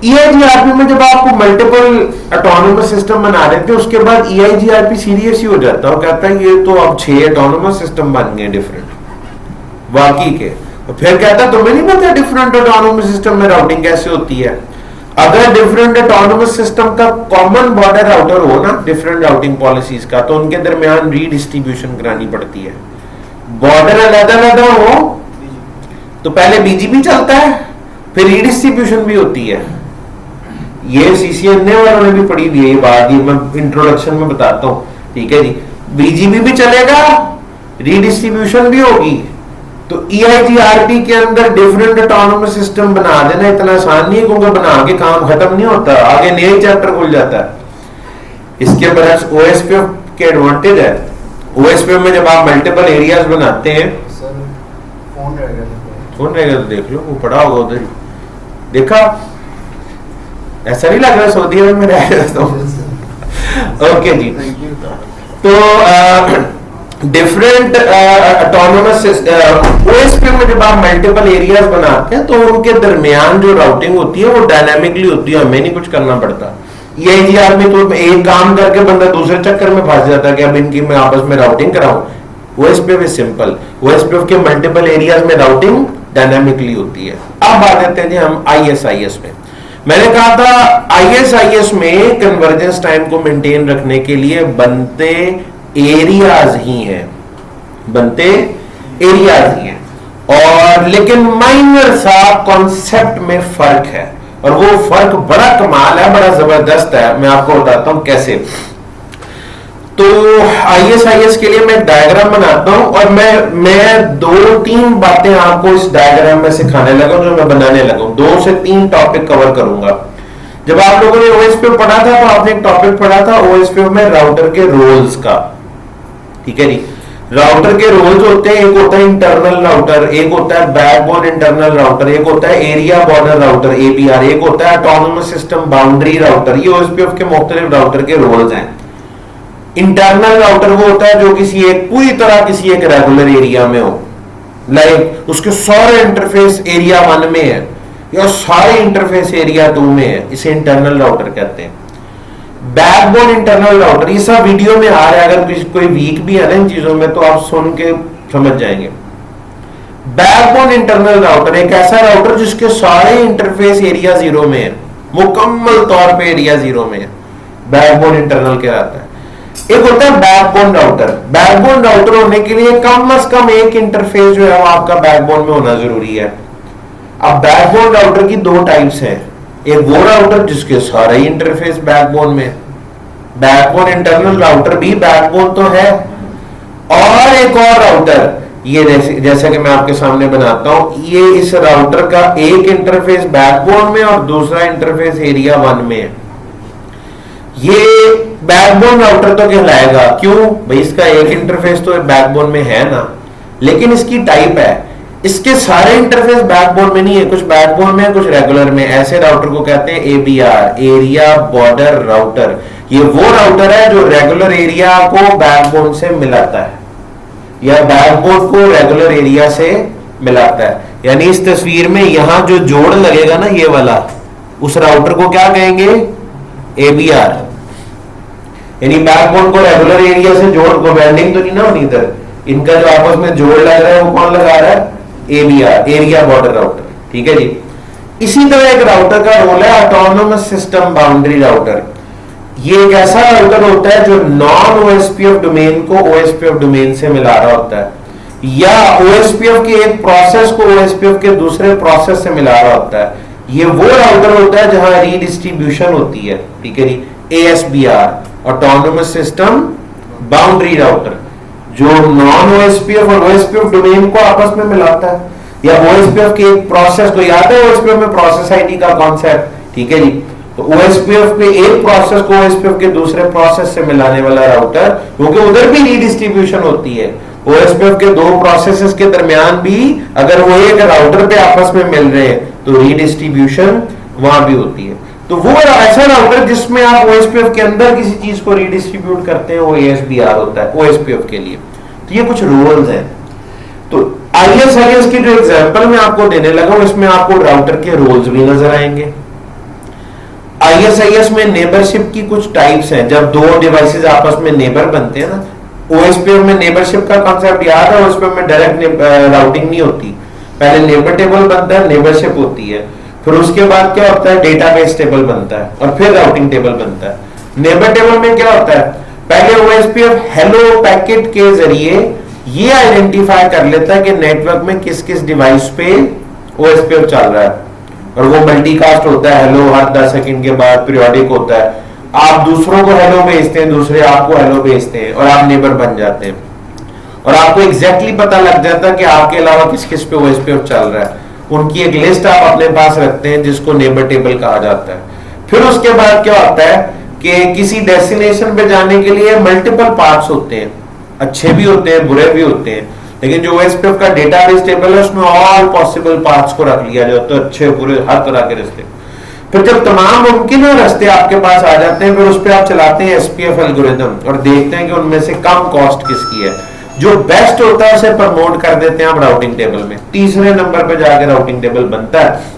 EIGRP में जब आपको मल्टीपल ऑटोनोमस सिस्टम बना देते हैं उसके बाद EIGRP सीरियस ही हो जाता है और कहता है ये तो अब 6 ऑटोनोमस सिस्टम बन गए डिफरेंट वाकई के। और फिर कहता है तुम्हें नहीं पता डिफरेंट ऑटोनोमस सिस्टम में राउटिंग कैसे होती है। अगर डिफरेंट ऑटोनोमस सिस्टम का कॉमन बॉर्डर राउटर हो ना डिफरेंट राउटिंग पॉलिसीज का, तो उनके दरमियान रीडिस्ट्रीब्यूशन करानी पड़ती है। बॉर्डर अलग-अलग हो तो पहले BGP चलता है, फिर रीडिस्ट्रीब्यूशन भी होती है। ये सीसीएनए वालों ने भी पढ़ी हुई है ये बात, ये मैं इंट्रोडक्शन में बताता हूं, ठीक है जी। बीजीबी भी चलेगा, रीडिस्ट्रीब्यूशन भी होगी। तो EIGRT के अंदर डिफरेंट ऑटोनोमस सिस्टम बना देना इतना आसान नहीं है, क्योंकि बना के काम खत्म नहीं होता, आगे नया चैप्टर खुल जाता है। इसके बरस OSPF के एडवांटेज है। OSPF में जब आप मल्टीपल एरियाज बनाते हैं, सर फोन रहेगा फोन रहेगा तो देख लो, वो पड़ा होगा उधर ही, देखा? ऐसा नहीं लग रहा सऊदी अरब में रह रहा हूँ। ओके जी, तो डिफरेंट ऑटोनोमस OSPF में जब आप मल्टीपल एरियाज बनाते हैं तो उनके दरमियान जो राउटिंग होती है वो डायनामिकली होती है, हमें नहीं कुछ करना पड़ता। EIGR में तो एक काम करके बंदा दूसरे चक्कर में फंस जाता है कि अब इनकी मैं आपस में राउटिंग कराऊं। OSPF इज सिंपल, OSPF के मल्टीपल एरियाज में राउटिंग डायनामिकली होती है। अब बात करते हैं जी हम ISIS में। मैंने कहा था ISIS में कन्वर्जेंस टाइम को मेंटेन रखने के लिए बनते एरियाज ही हैं, बनते एरियाज ही हैं, और लेकिन माइनर सा कॉन्सेप्ट में फर्क है, और वो फर्क बड़ा कमाल है, बड़ा जबरदस्त है। मैं आपको बताता हूं कैसे। तो ISIS के लिए मैं एक डायग्राम बनाता हूं, और मैं 2-3 बातें आपको इस डायग्राम में सिखाने लगा जो मैं बनाने लगा। 2 से 3 टॉपिक कवर करूंगा। जब आप लोगों ने OSPF पढ़ा था तो आपने एक टॉपिक पढ़ा था OSPF में राउटर के रोल्स का, ठीक है जी। राउटर के रोल्स होते हैं, एक होता है इंटरनल राउटर, एक होता है बैकबोन इंटरनल राउटर, एक होता है एरिया बॉर्डर राउटर ABR, एक होता है ऑटोनोमस सिस्टम बाउंड्री राउटर। ये OSPF के मुख्तलिफ राउटर के रोल्स हैं। इंटरनल राउटर वो होता है जो किसी एक पूरी तरह किसी एक रेगुलर एरिया में हो, लाइक उसके सारे इंटरफेस एरिया 1 में है या सारे इंटरफेस एरिया 2 में है, इसे इंटरनल राउटर कहते हैं। बैकबोन इंटरनल राउटर, ये सब वीडियो में आ रहा है, अगर कोई वीक भी है ना इन चीजों में तो आप सुन के समझ जाएंगे। बैकबोन इंटरनल राउटर एक ऐसा राउटर जिसके सारे इंटरफेस एरिया 0 में है, मुकम्मल तौर पे एरिया 0 में है, बैकबोन इंटरनल कहलाता है। एक होता है बैकबोन राउटर। बैकबोन राउटर होने के लिए कम से कम एक इंटरफेस जो है वो आपका बैकबोन में होना जरूरी है। अब बैकबोन राउटर की 2 टाइप्स हैं, एक वो राउटर जिसके सारे इंटरफेस बैकबोन में, बैकबोन इंटरनल राउटर भी बैकबोन तो है, और एक और राउटर ये जैसे कि मैं आपके सामने बनाता हूं, ये इस राउटर का एक इंटरफेस बैकबोन में और दूसरा इंटरफेस एरिया 1 में है। ये बैकबोन राउटर तो कहलाएगा, क्यों भाई? इसका एक इंटरफेस तो बैकबोन में है ना, लेकिन इसकी टाइप है, इसके सारे इंटरफेस बैकबोन में नहीं है, कुछ बैकबोन में है, कुछ रेगुलर में। ऐसे राउटर को कहते हैं ABR, एरिया बॉर्डर राउटर। ये वो राउटर है जो रेगुलर एरिया को बैकबोन से मिलाता है या बैकबोन को रेगुलर एरिया से मिलाता है। यानी इस तस्वीर में यहां जो जोड़ लगेगा ना ये वाला, उस राउटर को क्या कहेंगे? ABR। यानी बैकबोन को रेगुलर एरिया से जोड़ को वेल्डिंग तो नहीं ना होनी इधर, इनका जो आपस में जोड़ लग रहा है वो कौन लगा रहा है? ABR, एरिया बॉर्डर राउटर, ठीक है जी। इसी तरह एक राउटर का रोल है ऑटोनोमस सिस्टम बाउंड्री राउटर। ये एक ऐसा राउटर होता है जो नॉन OSPF डोमेन को OSPF डोमेन से मिला रहा होता है, या OSPF के एक प्रोसेस को OSPF के दूसरे प्रोसेस से मिला रहा होता है। ये वो राउटर होता है जहां रीडिस्ट्रीब्यूशन होती है, ठीक है जी। ASBR, autonomous system boundary router, जो नॉन OSPF और OSPF डोमेन को आपस में मिलाता है, या OSPF के एक प्रोसेस को, याद है OSPF में प्रोसेस आईडी का कॉन्सेप्ट, ठीक है जी। तो OSPF के एक प्रोसेस को OSPF के दूसरे प्रोसेस से मिलाने वाला राउटर, क्योंकि उधर भी रीडिस्ट्रीब्यूशन होती है, OSPF के 2 प्रोसेसेस के दरमियान भी अगर वो एक राउटर पे आपस में मिल रहे हैं तो रीडिस्ट्रीब्यूशन वहां भी होती है। तो वो ऐसा राउटर जिसमें आप OSPF के अंदर किसी चीज को रीडिस्ट्रीब्यूट करते हैं वो ASBR होता है OSPF के लिए। तो ये कुछ रोल्स हैं। तो ISIS की जो एग्जांपल मैं आपको देने लगा हूं, इसमें आपको राउटर के रोल्स भी नजर आएंगे। ISIS में नेबरशिप की कुछ टाइप्स हैं। जब 2 डिवाइसेस आपस में नेबर बनते हैं ना, OSPF में नेबरशिप का कॉन्सेप्ट याद है? OSPF में डायरेक्ट राउटिंग नहीं होती, पहले नेबर टेबल बनता है, नेबरशिप होती है, फिर उसके बाद क्या होता है? डेटाबेस टेबल बनता है, और फिर राउटिंग टेबल बनता है। नेबर टेबल में क्या होता है? पहले OSPF हेलो पैकेट के जरिए ये आइडेंटिफाई कर लेता है कि नेटवर्क में किस किस डिवाइस पे OSPF चल रहा है। और वो मल्टीकास्ट होता है, हेलो हर 10 सेकंड के बाद, पीरियोडिक होता है। आप दूसरों को हेलो भेजते हैं, दूसरे आपको हेलो भेजते हैं और आप नेबर बन जाते हैं और आपको एग्जैक्टली पता लग जाता है कि आपके अलावा किस किस पे ओएसपीएफ चल रहा है। उनकी एक लिस्ट आप अपने पास रखते हैं जिसको नेबर टेबल कहा जाता है। फिर उसके बाद क्या होता है कि किसी डेस्टिनेशन पे जाने के लिए मल्टीपल पार्ट्स होते हैं, अच्छे भी होते हैं, बुरे भी होते हैं, लेकिन जो ओएसपीएफ का डेटाबेस टेबल है उसमें ऑल पॉसिबल पार्ट्स को रख लिया जाता है, अच्छे बुरे हर तरह के रास्ते। फिर जब तमाम मुमकिन रास्ते आपके पास आ जाते हैं, फिर उस पर आप चलाते हैं एसपीएफ एल्गोरिथम और देखते हैं कि उनमें से कम कॉस्ट किसकी है। जो बेस्ट होता है उसे प्रमोट कर देते हैं आप राउटिंग टेबल में, तीसरे नंबर पे जाके राउटिंग टेबल बनता है।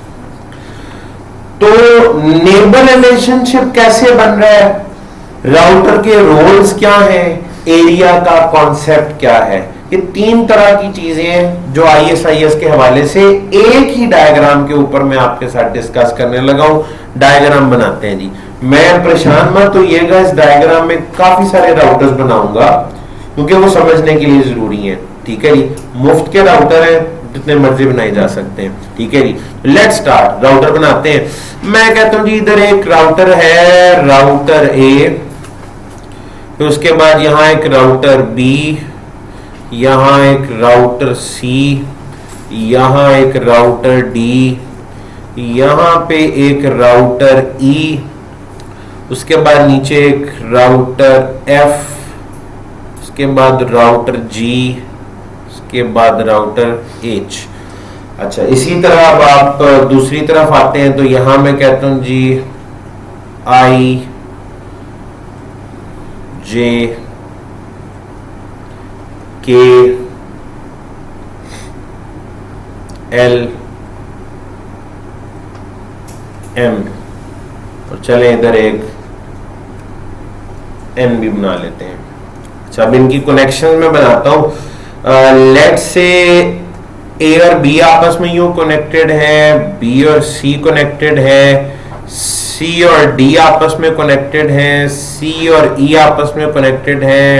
तो नेबर रिलेशनशिप कैसे बन रहा है, राउटर के रोल्स क्या हैं, एरिया का कॉन्सेप्ट क्या है, ये 3 तरह की चीजें हैं जो आईएसआईएस के हवाले से एक ही डायग्राम के ऊपर मैं आपके साथ डिस्कस करने लगा हूं। डायग्राम बनाते हैं जी, मैं परेशान मत होइएगा, इस डायग्राम में काफी सारे राउटर्स बनाऊंगा क्योंकि वो समझने के लिए जरूरी है। ठीक है जी, मुफ्त के राउटर हैं, जितने मर्जी बनाए जा सकते हैं। ठीक है जी, लेट्स स्टार्ट। राउटर बनाते हैं। मैं कहता हूं जी इधर एक राउटर है, राउटर ए, फिर उसके बाद यहां एक राउटर बी, यहां एक राउटर सी, यहां एक राउटर डी, यहां पे एक राउटर ई, उसके बाद नीचे एक राउटर एफ, उसके बाद राउटर जी, उसके बाद राउटर एच। अच्छा, इसी तरह अब आप दूसरी तरफ आते हैं तो यहां मैं कहता हूं जी आई जे के एल एम और चले इधर एक एन भी बना लेते हैं। अच्छा, अब इनकी कनेक्शन में बनाता हूं। लेट्स से ए और बी आपस में यूं कनेक्टेड है, बी और सी कनेक्टेड है, सी और डी आपस में कनेक्टेड है, सी और ई आपस में कनेक्टेड है,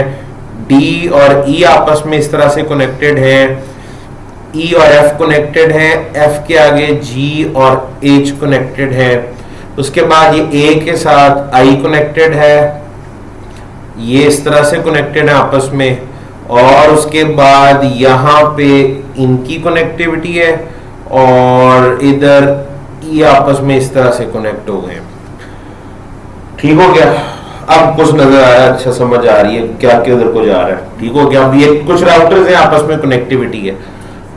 डी और ई आपस में इस तरह से कनेक्टेड है, ई और एफ कनेक्टेड है, एफ के आगे जी और एच कनेक्टेड है, उसके बाद ये ए के साथ आई कनेक्टेड है, ये इस तरह से कनेक्टेड है आपस में, और उसके बाद यहाँ पे इनकी कनेक्टिविटी है और इधर ये आपस में इस तरह से कनेक्ट हो गए। ठीक हो गया? अब कुछ नजर आ रहा है, अच्छा समझ आ रही है क्या किधर को जा रहा है। ठीक हो गया? अब ये कुछ राउटर्स हैं, आपस में कनेक्टिविटी है।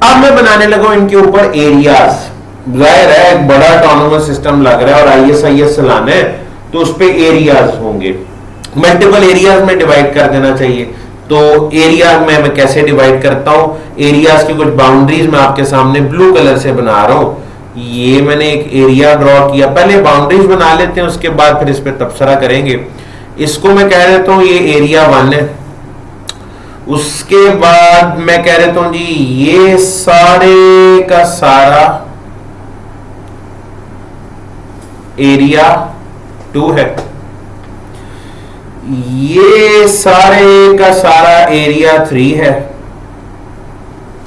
अब मैं बनाने लगा इनके ऊपर एरियाज। जाहिर है एक बड़ा ऑटोनोमस सिस्टम लग रहा है और आईएसआईएस चलाना है तो उस पे एरियाज होंगे, मल्टीपल एरियाज में डिवाइड कर देना चाहिए। तो एरिया में मैं कैसे डिवाइड करता हूं, एरियाज की कुछ बाउंड्रीज मैं आपके सामने ब्लू कलर से बना रहा हूं। ये मैंने एक एरिया ड्रॉ किया, पहले बाउंड्रीज बना लेते हैं, उसके बाद फिर इस पे तबसरा करेंगे। इसको मैं कह देता हूं ये एरिया 1 है। उसके बाद मैं कह देता हूं जी ये सारे का सारा एरिया 2 है, ये सारे का सारा एरिया 3 है,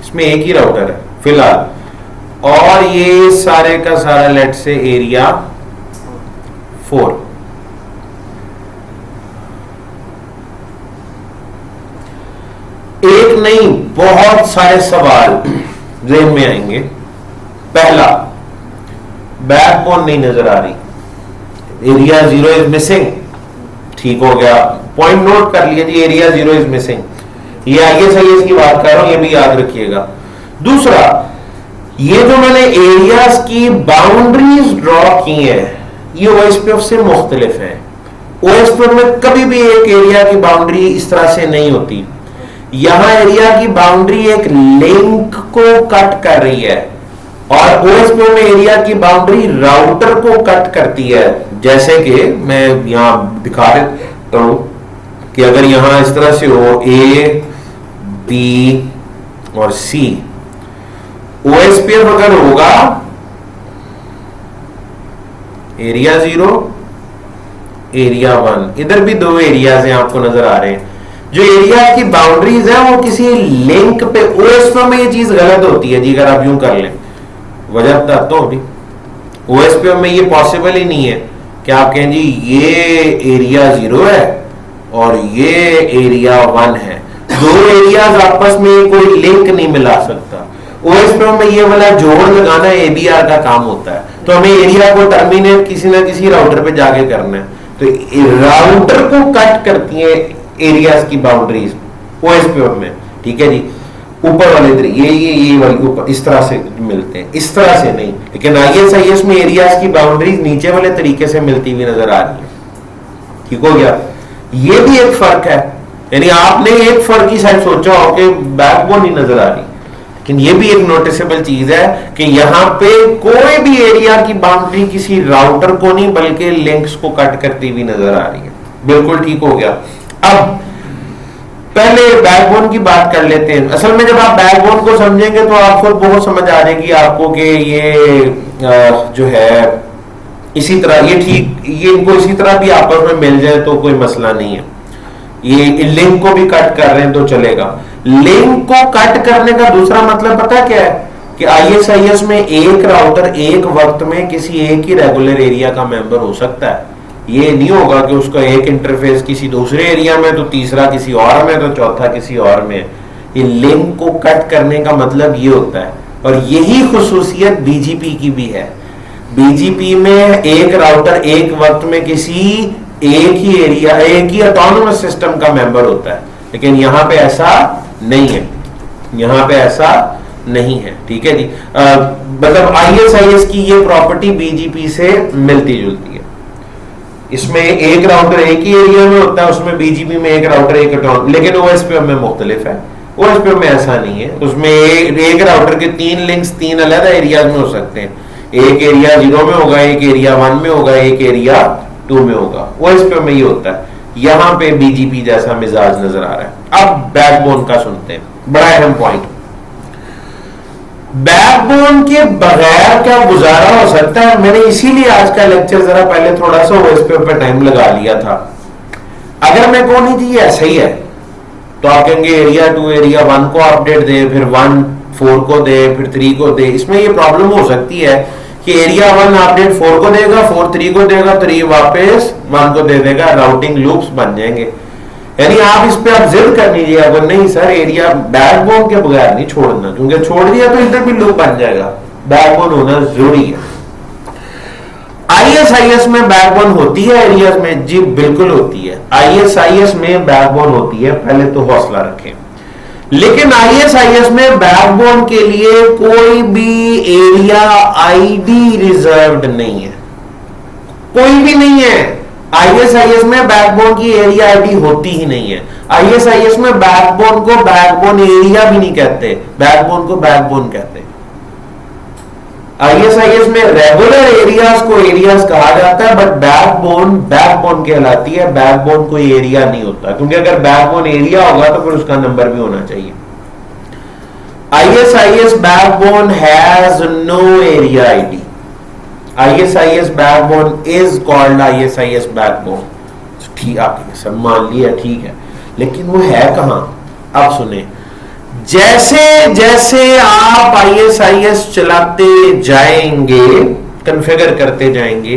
इसमें एक ही राउटर है फिलहाल, और ये सारे का सारा लेट से एरिया 4। एक नहीं बहुत सारे सवाल ज़हन में आएंगे। पहला, बैकबोन नहीं नजर आ रही, एरिया 0 इज मिसिंग। ठीक हो गया, पॉइंट नोट कर लिया जी, एरिया 0 इज मिसिंग। ये आईएसआईएस की बात कर रहा हूं, ये भी याद रखिएगा। दूसरा, ये जो मैंने एरियाज की बाउंड्रीज ड्रॉ की हैं ये ओएसपीएफ से मुख्तलिफ है। ओएसपीएफ में कभी भी एक एरिया की बाउंड्री इस तरह से नहीं होती। यहां एरिया की बाउंड्री एक लिंक को कट कर रही है और ओएसपीएफ में एरिया की बाउंड्री राउटर को कट करती है। जैसे कि मैं यहां दिखा देता हूं कि अगर यहां इस तरह से हो ए बी और सी, ओएसपीएफ अगर होगा एरिया 0 एरिया 1, इधर भी 2 एरियाज हैं आपको नजर आ रहे हैं। जो एरिया की बाउंड्रीज है वो किसी लिंक पे, ओएसपीएफ में ये चीज गलत होती है जी, अगर आप यूं कर लें। वजह बताता हूं अभी। ओएसपीएफ में ये पॉसिबल ही नहीं है कि आप कहें जी ये एरिया 0 है और ये एरिया 1 है, दो एरियाज आपस में कोई लिंक नहीं मिला सकता। ओएसपीएफ में ये वाला जोड़ लगाना एबीआर का काम होता है, तो हमें एरिया को टर्मिनेट किसी ना किसी राउटर पे जाके करना है, तो राउटर को कट करती है एरियाज की बाउंड्रीज ओएसपीएफ में, ठीक है जी। ऊपर वाले ये वाली ऊपर इस तरह से मिलते हैं, इस तरह से नहीं, लेकिन आईएसआईएस में एरियाज की बाउंड्रीज नीचे वाले तरीके से मिलती हुई नजर आ रही है, ठीक हो गया। ये भी एक फर्क है, यानी आपने एक फर्क ही शायद सोचा हो कि बैकबोन ही नजर आ रही, लेकिन ये भी एक नोटिसेबल चीज है कि यहां पे कोई भी एरिया की बाउंड्री किसी राउटर को नहीं बल्कि लिंक्स को कट करती हुई नजर आ रही है। बिल्कुल ठीक हो गया। अब पहले बैकबोन की बात कर लेते हैं। असल में जब आप बैकबोन को समझेंगे तो आपको बहुत समझ आ जाएगी आपको कि ये जो है इसी तरह ये ठीक, ये इनको इसी तरह भी आपस में मिल जाए तो कोई मसला नहीं है। ये लिंक को भी कट कर रहे हैं तो चलेगा। लिंक को कट करने का दूसरा मतलब पता क्या है कि आईएसआईएस में एक राउटर एक वक्त में किसी एक ही रेगुलर एरिया का मेंबर हो सकता है। ये नहीं होगा कि उसका एक इंटरफेस किसी दूसरे एरिया में तो तीसरा किसी और में तो चौथा किसी और में। ये लिंक को कट करने का मतलब ये होता है, और यही खुसूसियत बीजीपी की भी है। बीजीपी में एक राउटर एक वक्त में किसी एक ही एरिया, एक ही ऑटोनोमस सिस्टम का मेंबर होता है, लेकिन यहां पे ऐसा नहीं है, यहां पे ऐसा नहीं है, ठीक है जी। मतलब आईएसआईएस की ये प्रॉपर्टी बीजीपी से मिलती जुलती है। इसमें एक राउटर एक ही एरिया में होता है, उसमें बीजीपी में एक राउटर एक ऑटोनोमस, लेकिन ओएसपीएफ में मुख्तलिफ है। ओएसपीएफ में ऐसा नहीं है, उसमें एक राउटर के 3 लिंक्स 3 अलग एरियाज में हो सकते हैं। एक एरिया 0 में होगा, एक एरिया 1 में होगा, एक एरिया 2 में होगा। ओएसपीएफ में ये होता है। यहां पे बीजीपी जैसा मिजाज नजर आ रहा है। अब बैकबोन का सुनते हैं, बड़ा अहम पॉइंट। बैकबोन के बगैर क्या गुजारा हो सकता है? मैंने इसीलिए आज का लेक्चर जरा पहले थोड़ा सा ओएसपीएफ पे टाइम लगा लिया था। अगर मैं कहूं नहीं जी ऐसा ही है, तो आप कहेंगे एरिया 2 एरिया 1 को अपडेट दे, फिर 1 4 को दे, फिर 3 को दे। इसमें ये प्रॉब्लम हो सकती है कि एरिया 1 अपडेट 4 को देगा, 4 3 को देगा, 3 वापस 1 को दे देगा, राउटिंग लूप्स बन जाएंगे। यानी आप इस पे आप जिद कर लीजिए, अगर नहीं सर एरिया बैकबोन के बगैर नहीं छोड़ना, क्योंकि छोड़ दिया तो इधर भी लूप बन जाएगा। बैकबोन होना जरूरी है। आईएसआईएस में बैकबोन होती है एरियाज में? जी बिल्कुल होती है। आईएसआईएस में बैकबोन होती है, पहले तो हौसला रखें। लेकिन आईएसआईएस में बैकबोन के लिए कोई भी एरिया आईडी रिजर्व्ड नहीं है, कोई भी नहीं है। आईएसआईएस में बैकबोन की एरिया आईडी होती ही नहीं है। आईएसआईएस में बैकबोन को बैकबोन एरिया भी नहीं कहते, बैकबोन को बैकबोन कहते हैं। आईएसआईएस में रेगुलर एरियाज को एरियाज कहा जाता है, बट बैकबोन बैकबोन कहलाती है। बैकबोन कोई एरिया नहीं होता, क्योंकि अगर बैकबोन एरिया होगा तो फिर उसका नंबर भी होना चाहिए। ISIS backbone has no area ID. ISIS backbone is called ISIS backbone। ठीक, आपने सब मान लिया, ठीक है, लेकिन वो है कहां? अब सुने, जैसे जैसे आप ISIS चलाते जाएंगे, कॉन्फ़िगर करते जाएंगे,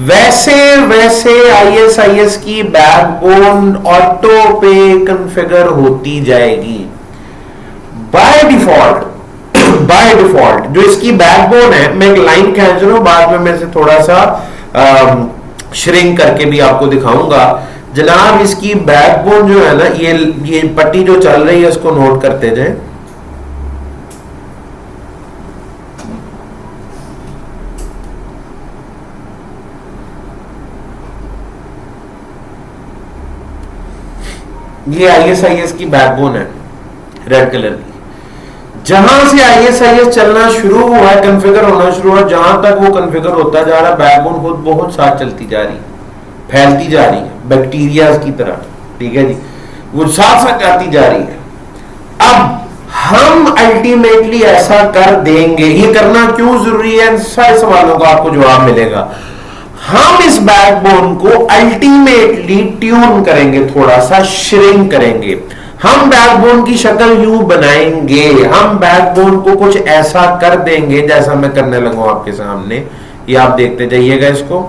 वैसे वैसे ISIS की बैकबोन ऑटो पे कॉन्फ़िगर होती जाएगी बाय डिफॉल्ट। बाय डिफॉल्ट जो इसकी बैकबोन है, मैं एक लाइन खींच रहा हूं, बाद में मैं इसे थोड़ा सा श्रिंक करके भी आपको दिखाऊंगा। जनाब इसकी बैकबोन जो है ना, ये पट्टी जो चल रही है इसको नोट करते जाएं। ये ISIS की बैकबोन है रेड कलर की। जहां से आईएसआईएस चलना शुरू हुआ है, कॉन्फ़िगर होना शुरू हुआ, जहां तक वो कॉन्फ़िगर होता जा रहा है, बैकबोन खुद बहुत साथ चलती जा रही है, फैलती जा रही है बैक्टीरिया की तरह, ठीक है जी, वो साथ साथ जाती जा रही है। अब हम अल्टीमेटली ऐसा कर देंगे, ये करना क्यों जरूरी है, सारे सवालों का आपको जवाब मिलेगा। हम इस बैकबोन को अल्टीमेटली ट्यून करेंगे, थोड़ा सा श्रिंक करेंगे। हम बैकबोन की शक्ल यूं बनाएंगे, हम बैकबोन को कुछ ऐसा कर देंगे जैसा मैं करने लगा आपके सामने। ये आप देखते जाइएगा इसको।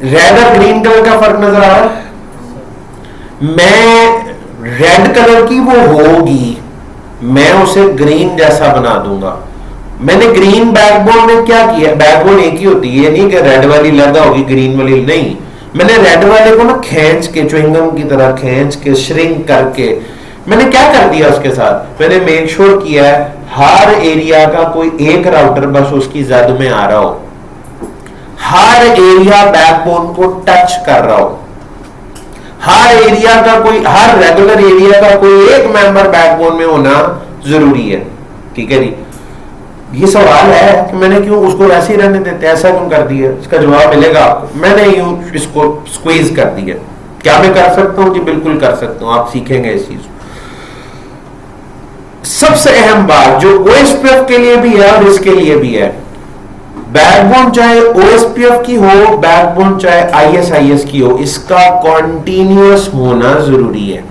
रेड और ग्रीन कलर का फर्क नजर आ रहा है? मैं रेड कलर की वो होगी, मैं उसे ग्रीन जैसा बना दूंगा। मैंने ग्रीन बैकबोन में क्या किया, बैकबोन एक ही होती है, ये नहीं कि रेड वाली लगा होगी ग्रीन वाली नहीं। मैंने रेड वाले को ना खींच के, च्युइंगम की तरह खींच के, श्रिंक करके मैंने क्या कर दिया उसके साथ, मैंने मेक श्योर किया है हर एरिया का कोई एक राउटर बस उसकी जद में आ रहा हो, हर एरिया बैकबोन को टच कर रहा हो, हर एरिया का कोई, हर रेगुलर एरिया का कोई एक मेंबर बैकबोन में होना जरूरी है। ठीक है जी, ये सवाल है कि मैंने क्यों उसको ऐसे ही रहने देते, ऐसा क्यों कर दिया, इसका जवाब मिलेगा आपको। मैंने यूं इसको स्क्वीज कर दिया। क्या मैं कर सकता हूं जी? बिल्कुल कर सकता हूं, आप सीखेंगे इस चीज। सबसे अहम बात जो ओएसपीएफ के लिए भी है और इसके लिए भी है, बैकबोन चाहे ओएसपीएफ की हो, बैकबोन चाहे आईएसआईएस की हो, इसका कॉन्टिन्यूअस होना जरूरी है।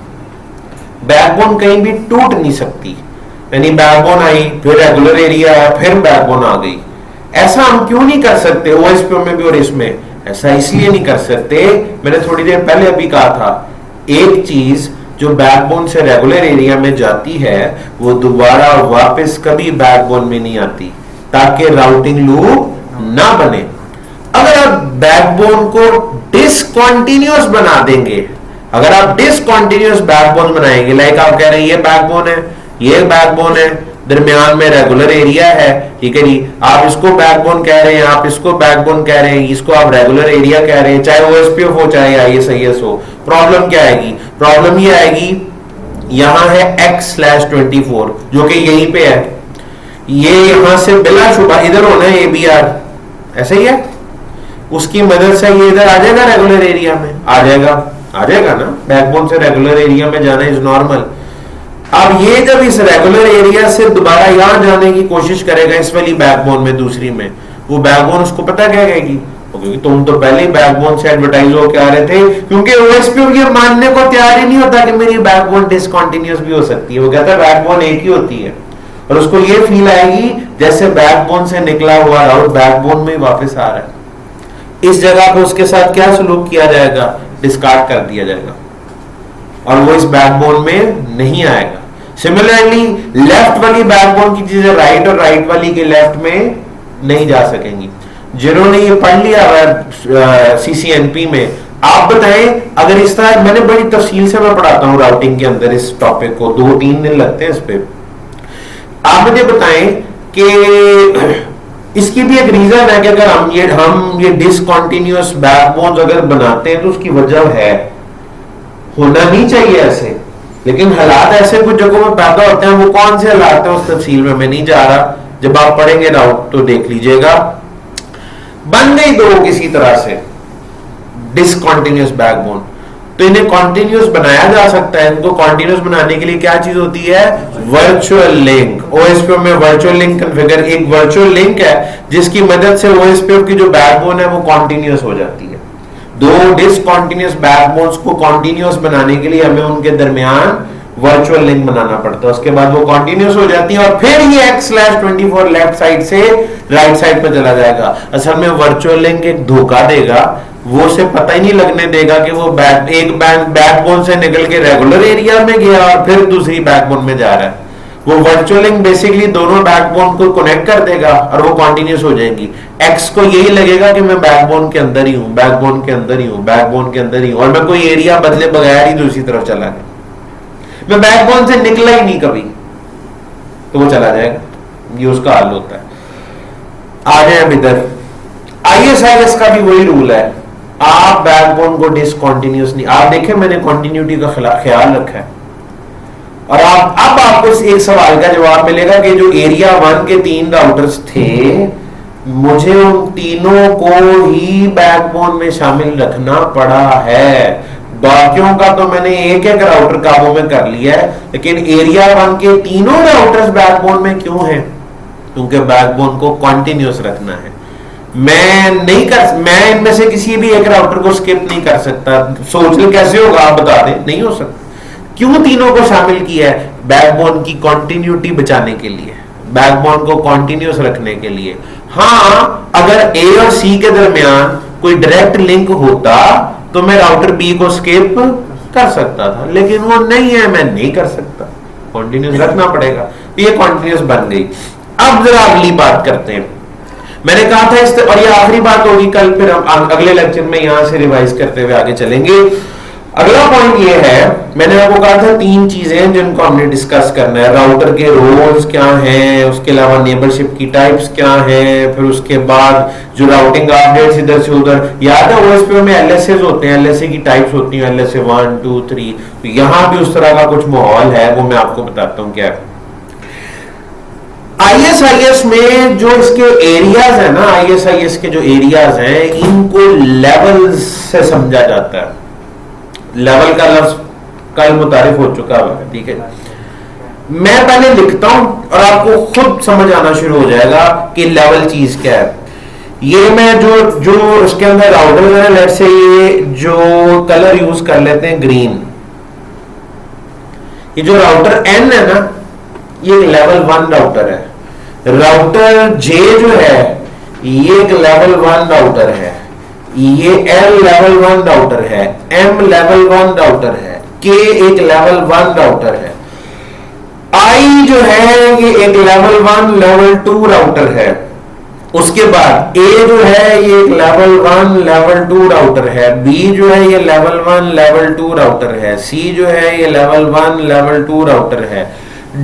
बैकबोन कहीं भी टूट नहीं सकती, यानी बैकबोन आई फिर रेगुलर एरिया आया फिर बैकबोन आ गई, ऐसा हम क्यों नहीं कर सकते ओएसपीएफ में भी और इसमें? ऐसा इसलिए नहीं कर सकते, मैंने थोड़ी देर पहले अभी कहा था, एक चीज जो बैकबोन से रेगुलर एरिया में जाती है वो दोबारा वापस कभी बैकबोन में नहीं आती, ताकि राउटिंग लूप ना बने। अगर आप बैकबोन को डिसकंटीन्यूअस बना देंगे, अगर आप डिसकंटीन्यूअस बैकबोन बनाएंगे, लाइक आप कह रहे हैं ये बैकबोन है, ये बैकबोन है, दरमियान में रेगुलर एरिया है, ठीक है जी, आप इसको बैकबोन कह रहे हैं, आप इसको बैकबोन कह रहे हैं, इसको आप रेगुलर एरिया कह रहे हैं, चाहे ओएसपीएफ हो चाहे आईएसआईएस हो, प्रॉब्लम क्या आएगी? प्रॉब्लम ये आएगी, यहां है x/24 जो कि यहीं पे है, ये यहां से बिला शुबा इधर होना है ABR, ऐसा ही है, उसकी मदद से ये इधर आ जाएगा रेगुलर एरिया में, आ जाएगा ना, बैकबोन से रेगुलर एरिया में जाना इज नॉर्मल। अब ये जब इस रेगुलर एरिया से दोबारा यहां जाने की कोशिश करेगा इस वाली बैकबोन में, दूसरी में, वो बैकबोन उसको पता क्या कहेगी, क्योंकि तुम तो पहले ही बैकबोन से एडवर्टाइज होकर आ रहे थे, क्योंकि ओएसपीएफ ये मानने को तैयार ही नहीं होता कि मेरी बैकबोन डिसकंटीन्यूअस भी हो सकती है, वो कहता है बैकबोन एक ही होती है, और उसको ये फील आएगी जैसे बैकबोन से निकला हुआ राउट बैकबोन में वापस आ रहा है। इस जगह पे उसके साथ क्या सलूक किया जाएगा? डिस्कार्ड कर दिया जाएगा और वो इस बैकबोन में नहीं आएगा। सिमिलरली लेफ्ट वाली बैकबोन की चीजें राइट और राइट वाली के लेफ्ट में नहीं जा सकेंगी। जिन्होंने ये पढ़ लिया है सीसीएनपी में, आप बताएं, अगर इस तरह, मैंने बड़ी तफसील से मैं पढ़ाता हूं राउटिंग के अंदर इस टॉपिक को, 2-3 दिन लगते हैं इस पे। आप मुझे बताएं कि इसकी भी एक रीजन है कि अगर हम ये डिसकंटीन्यूअस बैकबोन्स अगर बनाते हैं तो उसकी वजह है, होना नहीं चाहिए ऐसे, लेकिन हालात ऐसे कुछ जगहों में पैदा होते हैं। वो कौन से हालात हैं उस तफसील में मैं नहीं जा रहा, जब आप पढ़ेंगे राउट तो देख लीजिएगा। बन गई दो किसी तरह से डिसकंटीन्यूअस बैकबोन, तो इन्हें कॉन्टिन्यूअस बनाया जा सकता है। इनको कॉन्टिन्यूअस बनाने के लिए क्या चीज होती है? Virtual link. ओएसपीएफ में वर्चुअल लिंक कॉन्फ़िगर, एक वर्चुअल लिंक है जिसकी मदद से ओएसपीएफ की जो बैकबोन है वो कॉन्टिन्यूअस हो जाती है। दो डिसकंटीन्यूअस बैकबोन्स को कॉन्टिन्यूअस बनाने के लिए हमें उनके दरमियान वर्चुअल लिंक बनाना पड़ता है, उसके बाद वो कॉन्टिन्यूअस हो जाती है और फिर ये x/24 लेफ्ट साइड से राइट साइड पर चला जाएगा। असल में वर्चुअल लिंक एक धोखा देगा, वो से पता ही नहीं लगने देगा कि वो एक बैकबोन से निकल के रेगुलर एरिया में गया और फिर दूसरी बैकबोन में जा रहा है। वो वर्चुअल लिंक बेसिकली दोनों बैकबोन को कनेक्ट कर देगा और वो कॉन्टिन्यूअस हो जाएंगी। एक्स को यही लगेगा कि मैं बैकबोन के अंदर ही हूं, बैकबोन के अंदर ही हूं, बैकबोन के अंदर ही हूं, और मैं कोई एरिया बदले बगैर ही दूसरी तरफ चला गया, मैं बैकबोन से निकला ही नहीं कभी, तो वो चला जाएगा। ये उसका हाल होता है। आ जाए अब इधर, आईएसआईएस का भी वही रूल है, आप बैकबोन को डिसकंटीन्यूअस नहीं, आप देखें मैंने कंटिन्यूटी का ख्याल रखा है। और आप अब आपको एक सवाल का जवाब मिलेगा कि जो एरिया 1 के 3 राउटर्स थे, मुझे उन तीनों को ही बैकबोन में शामिल रखना पड़ा है। बाकियों का तो मैंने एक एक राउटर काबू में कर लिया है, लेकिन एरिया 1 के तीनों राउटर्स बैकबोन में क्यों हैं? क्योंकि बैकबोन को कॉन्टिन्यूअस रखना है। मैं इनमें से किसी भी एक राउटर को स्किप नहीं कर सकता। सोच ले कैसे होगा, आप बता दें। नहीं हो सकता। क्यों तीनों को शामिल किया है? बैकबोन की कॉन्टिन्यूटी बचाने के लिए, बैकबोन को कॉन्टिन्यूस रखने के लिए। हाँ, अगर ए और सी के दरमियान कोई डायरेक्ट लिंक होता तो मैं राउटर बी को स्किप कर सकता था, लेकिन वो नहीं है, मैं नहीं कर सकता, कॉन्टिन्यूस रखना पड़ेगा। ये कॉन्टिन्यूस बन गई। अब जरा अगली बात करते हैं। मैंने कहा था और ये आखिरी बात होगी, कल फिर हम अगले लेक्चर में यहां से रिवाइज करते हुए आगे चलेंगे। अगला पॉइंट ये है, मैंने आपको कहा था 3 चीजें जिनको हमने डिस्कस करना है। राउटर के रोल्स क्या हैं, उसके अलावा नेबरशिप की टाइप्स क्या हैं, फिर उसके बाद जो राउटिंग अपडेट्स इधर से उधर। याद है ओएसपी में एलएसएस होते हैं, एलएसए की टाइप्स होती हैं, एलएसए 1 2 3। तो यहां भी उस तरह का कुछ माहौल है, वो मैं आपको बताता हूं क्या है। आईएसआईएस में जो इसके एरियाज है ना, आईएसआईएस के जो एरियाज हैं, इनको लेवल्स से समझा जाता है। लेवल का लफ्ज कल मुतारिफ हो चुका है, ठीक है। मैं पहले लिखता हूं और आपको खुद समझ आना शुरू हो जाएगा कि लेवल चीज क्या है। ये मैं जो उसके अंदर राउटर है, लेट्स से ये जो कलर यूज कर लेते हैं ग्रीन, ये जो राउटर एन है ना, ये लेवल 1 राउटर है। राउटर जे जो है ये एक लेवल 1 राउटर है, ये एल लेवल 1 राउटर है, एम लेवल 1 राउटर है, के एक लेवल 1 राउटर है, आई जो है ये एक लेवल 1 लेवल 2 राउटर है। उसके बाद ए जो है ये एक लेवल 1 लेवल 2 राउटर है, बी जो है ये लेवल 1 लेवल 2 राउटर है, सी जो है ये लेवल 1 लेवल 2 राउटर है,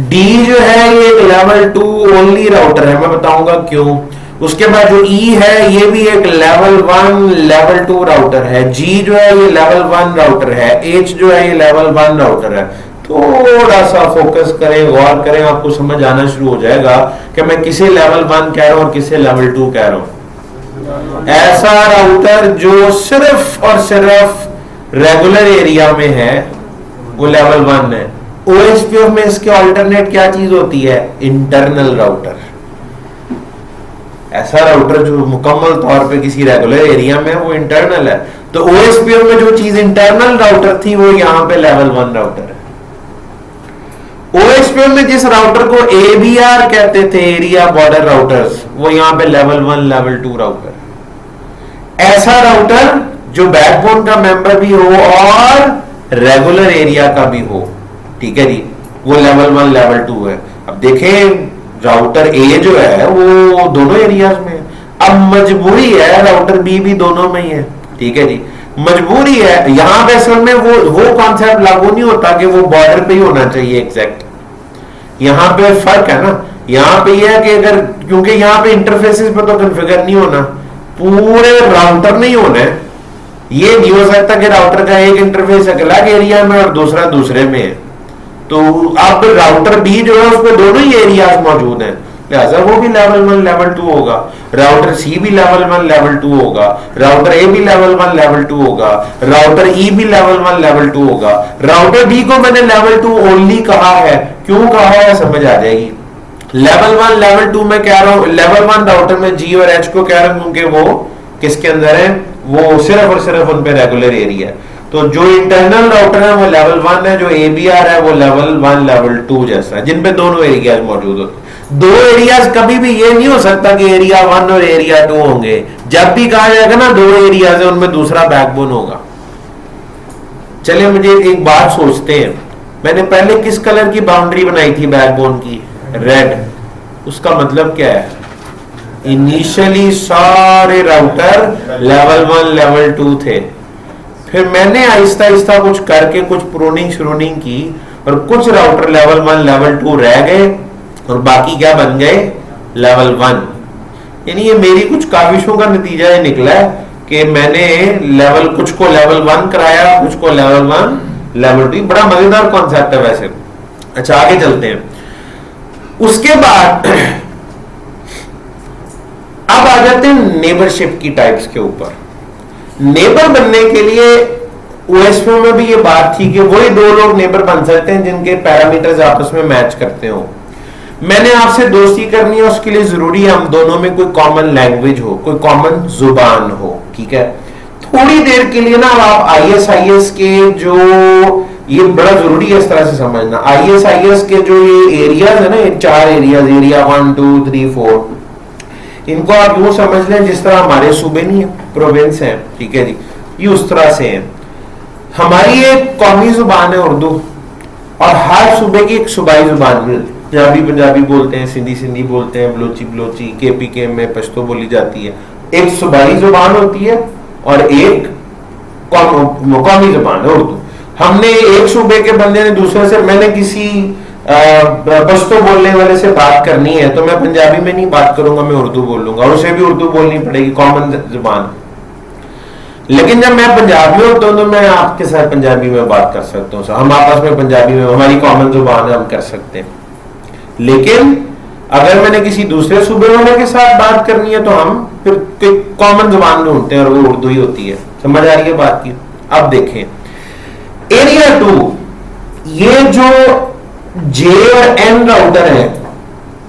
डी जो है ये एक लेवल 2 ओनली राउटर है, मैं बताऊंगा क्यों। उसके बाद जो ई है ये भी एक लेवल 1 लेवल 2 राउटर है, जी जो है ये लेवल 1 राउटर है, एच जो है ये लेवल 1 राउटर है। थोड़ा सा फोकस करें, गौर करें, आपको समझ आना शुरू हो जाएगा कि मैं किसे लेवल 1 कह रहा हूं और किसे लेवल 2 कह रहा हूं। ऐसा राउटर जो सिर्फ और सिर्फ रेगुलर एरिया में है वो लेवल 1 है। ओएसपीएफ में इसके अल्टरनेट क्या चीज होती है? Internal router. ऐसा राउटर जो मुकम्मल तौर पे किसी रेगुलर एरिया में है वो इंटरनल है। तो ओएसपीएफ में जो चीज इंटरनल राउटर थी वो यहां पे लेवल 1 राउटर है। ओएसपीएफ में जिस राउटर को एबीआर कहते थे, एरिया बॉर्डर राउटर्स, वो यहां पे लेवल 1 लेवल 2 राउटर। ऐसा राउटर जो बैकबोन का मेंबर भी हो और रेगुलर एरिया का भी हो, ठीक है जी, वो लेवल 1 लेवल 2 है। अब देखें राउटर ए जो है वो दोनों एरियाज में है। अब मजबूरी है राउटर बी भी दोनों में ही है, ठीक है जी, मजबूरी है। यहां पे असल में वो कॉन्सेप्ट लागू नहीं होता कि वो बॉर्डर पे ही होना चाहिए एग्जैक्ट। यहां पे फर्क है ना, यहां पे यह है कि अगर, क्योंकि यहां पे इंटरफेसेस पे तो कॉन्फ़िगर नहीं होना, पूरे राउटर नहीं होना है। ये नहीं हो सकता कि राउटर का एक इंटरफेस अलग एरिया में और दूसरा दूसरे में है। तो अब राउटर बी जो है उसमें दोनों ही एरियाज मौजूद हैं, लिहाजा वो भी लेवल 1 लेवल 2 होगा। राउटर सी भी लेवल 1 लेवल 2 होगा, राउटर ए भी लेवल 1 लेवल 2 होगा, राउटर ई भी लेवल 1 लेवल 2 होगा। राउटर बी को मैंने लेवल 2 ओनली कहा है, क्यों कहा है समझ आ जाएगी। लेवल 1 लेवल 2 में कह रहा हूं, लेवल 1 राउटर में जी और एच को कह रहा हूं क्योंकि वो किसके अंदर है, वो सिर्फ और सिर्फ उन पे रेगुलर एरिया है। तो जो इंटरनल राउटर है वो लेवल 1 है, जो एबीआर है वो लेवल 1 लेवल 2 जैसा है, जिन पे दोनों एरियाज मौजूद होते हैं। दो एरियाज कभी भी ये नहीं हो सकता कि एरिया 1 और एरिया 2 होंगे। जब भी कहा जाएगा ना दो एरियाज है, उनमें दूसरा बैकबोन होगा। चलिए मुझे एक बात सोचते हैं, मैंने पहले किस कलर की बाउंड्री बनाई थी बैकबोन की? रेड। उसका मतलब क्या है? इनिशियली सारे राउटर लेवल 1 लेवल 2 थे, फिर मैंने आहिस्ता आहिस्ता कुछ करके कुछ प्रूनिंग श्रूनिंग की और कुछ राउटर लेवल 1 लेवल 2 रह गए और बाकी क्या बन गए? लेवल 1। यानी ये मेरी कुछ काविशों का नतीजा ये निकला है कि मैंने कुछ को लेवल 1 कराया, कुछ को लेवल 1 लेवल 2। बड़ा मजेदार कॉन्सेप्ट है वैसे। अच्छा आगे चलते हैं। उसके बाद अब आ जाते हैं नेबरशिप की टाइप्स के ऊपर। नेबर बनने के लिए ओएसपी में भी ये बात थी कि वही दो लोग नेबर बन सकते हैं जिनके पैरामीटर्स आपस में मैच करते हो। मैंने आपसे दोस्ती करनी है, उसके लिए जरूरी है हम दोनों में कोई कॉमन लैंग्वेज हो, कोई कॉमन जुबान हो, ठीक है। थोड़ी देर के लिए ना आप ISIS के जो, ये बड़ा जरूरी है इस तरह से समझना, ISIS के जो ये एरियाज है ना, ये 4 एरियाज, एरिया 1 2 3 4, इनको आप यूं समझ लें जिस तरह हमारे सूबे नहीं है, प्रोविंस है, ठीक है जी, ये उस तरह से है। हमारी एक कौमी जुबान है उर्दू, और हर सूबे की एक सूबाई जुबान है। पंजाबी बोलते हैं, सिंधी बोलते हैं, बलोची KPK में पश्तो बोली जाती है। एक सूबाई जुबान होती है और एक कौमी जुबान है उर्दू। हमने एक सूबे के बंदे ने दूसरे से, मैंने किसी पश्तो बोलने वाले से बात करनी है तो मैं पंजाबी में नहीं बात करूंगा, मैं उर्दू बोलूंगा, और उसे भी उर्दू बोलनी पड़ेगी, कॉमन जुबान। लेकिन जब मैं पंजाब में होता हूं तो मैं आपके साथ पंजाबी में बात कर सकता हूँ, हम आपस में पंजाबी में, हमारी कॉमन जुबान है, हम कर सकते हैं। लेकिन अगर मैंने किसी दूसरे सूबे वाले के साथ बात करनी है तो हम फिर कॉमन जुबान ढूंढते हैं, और वो उर्दू ही होती है। समझ आ रही है बात की? अब देखें एरिया 2, ये जो J और N राउटर है,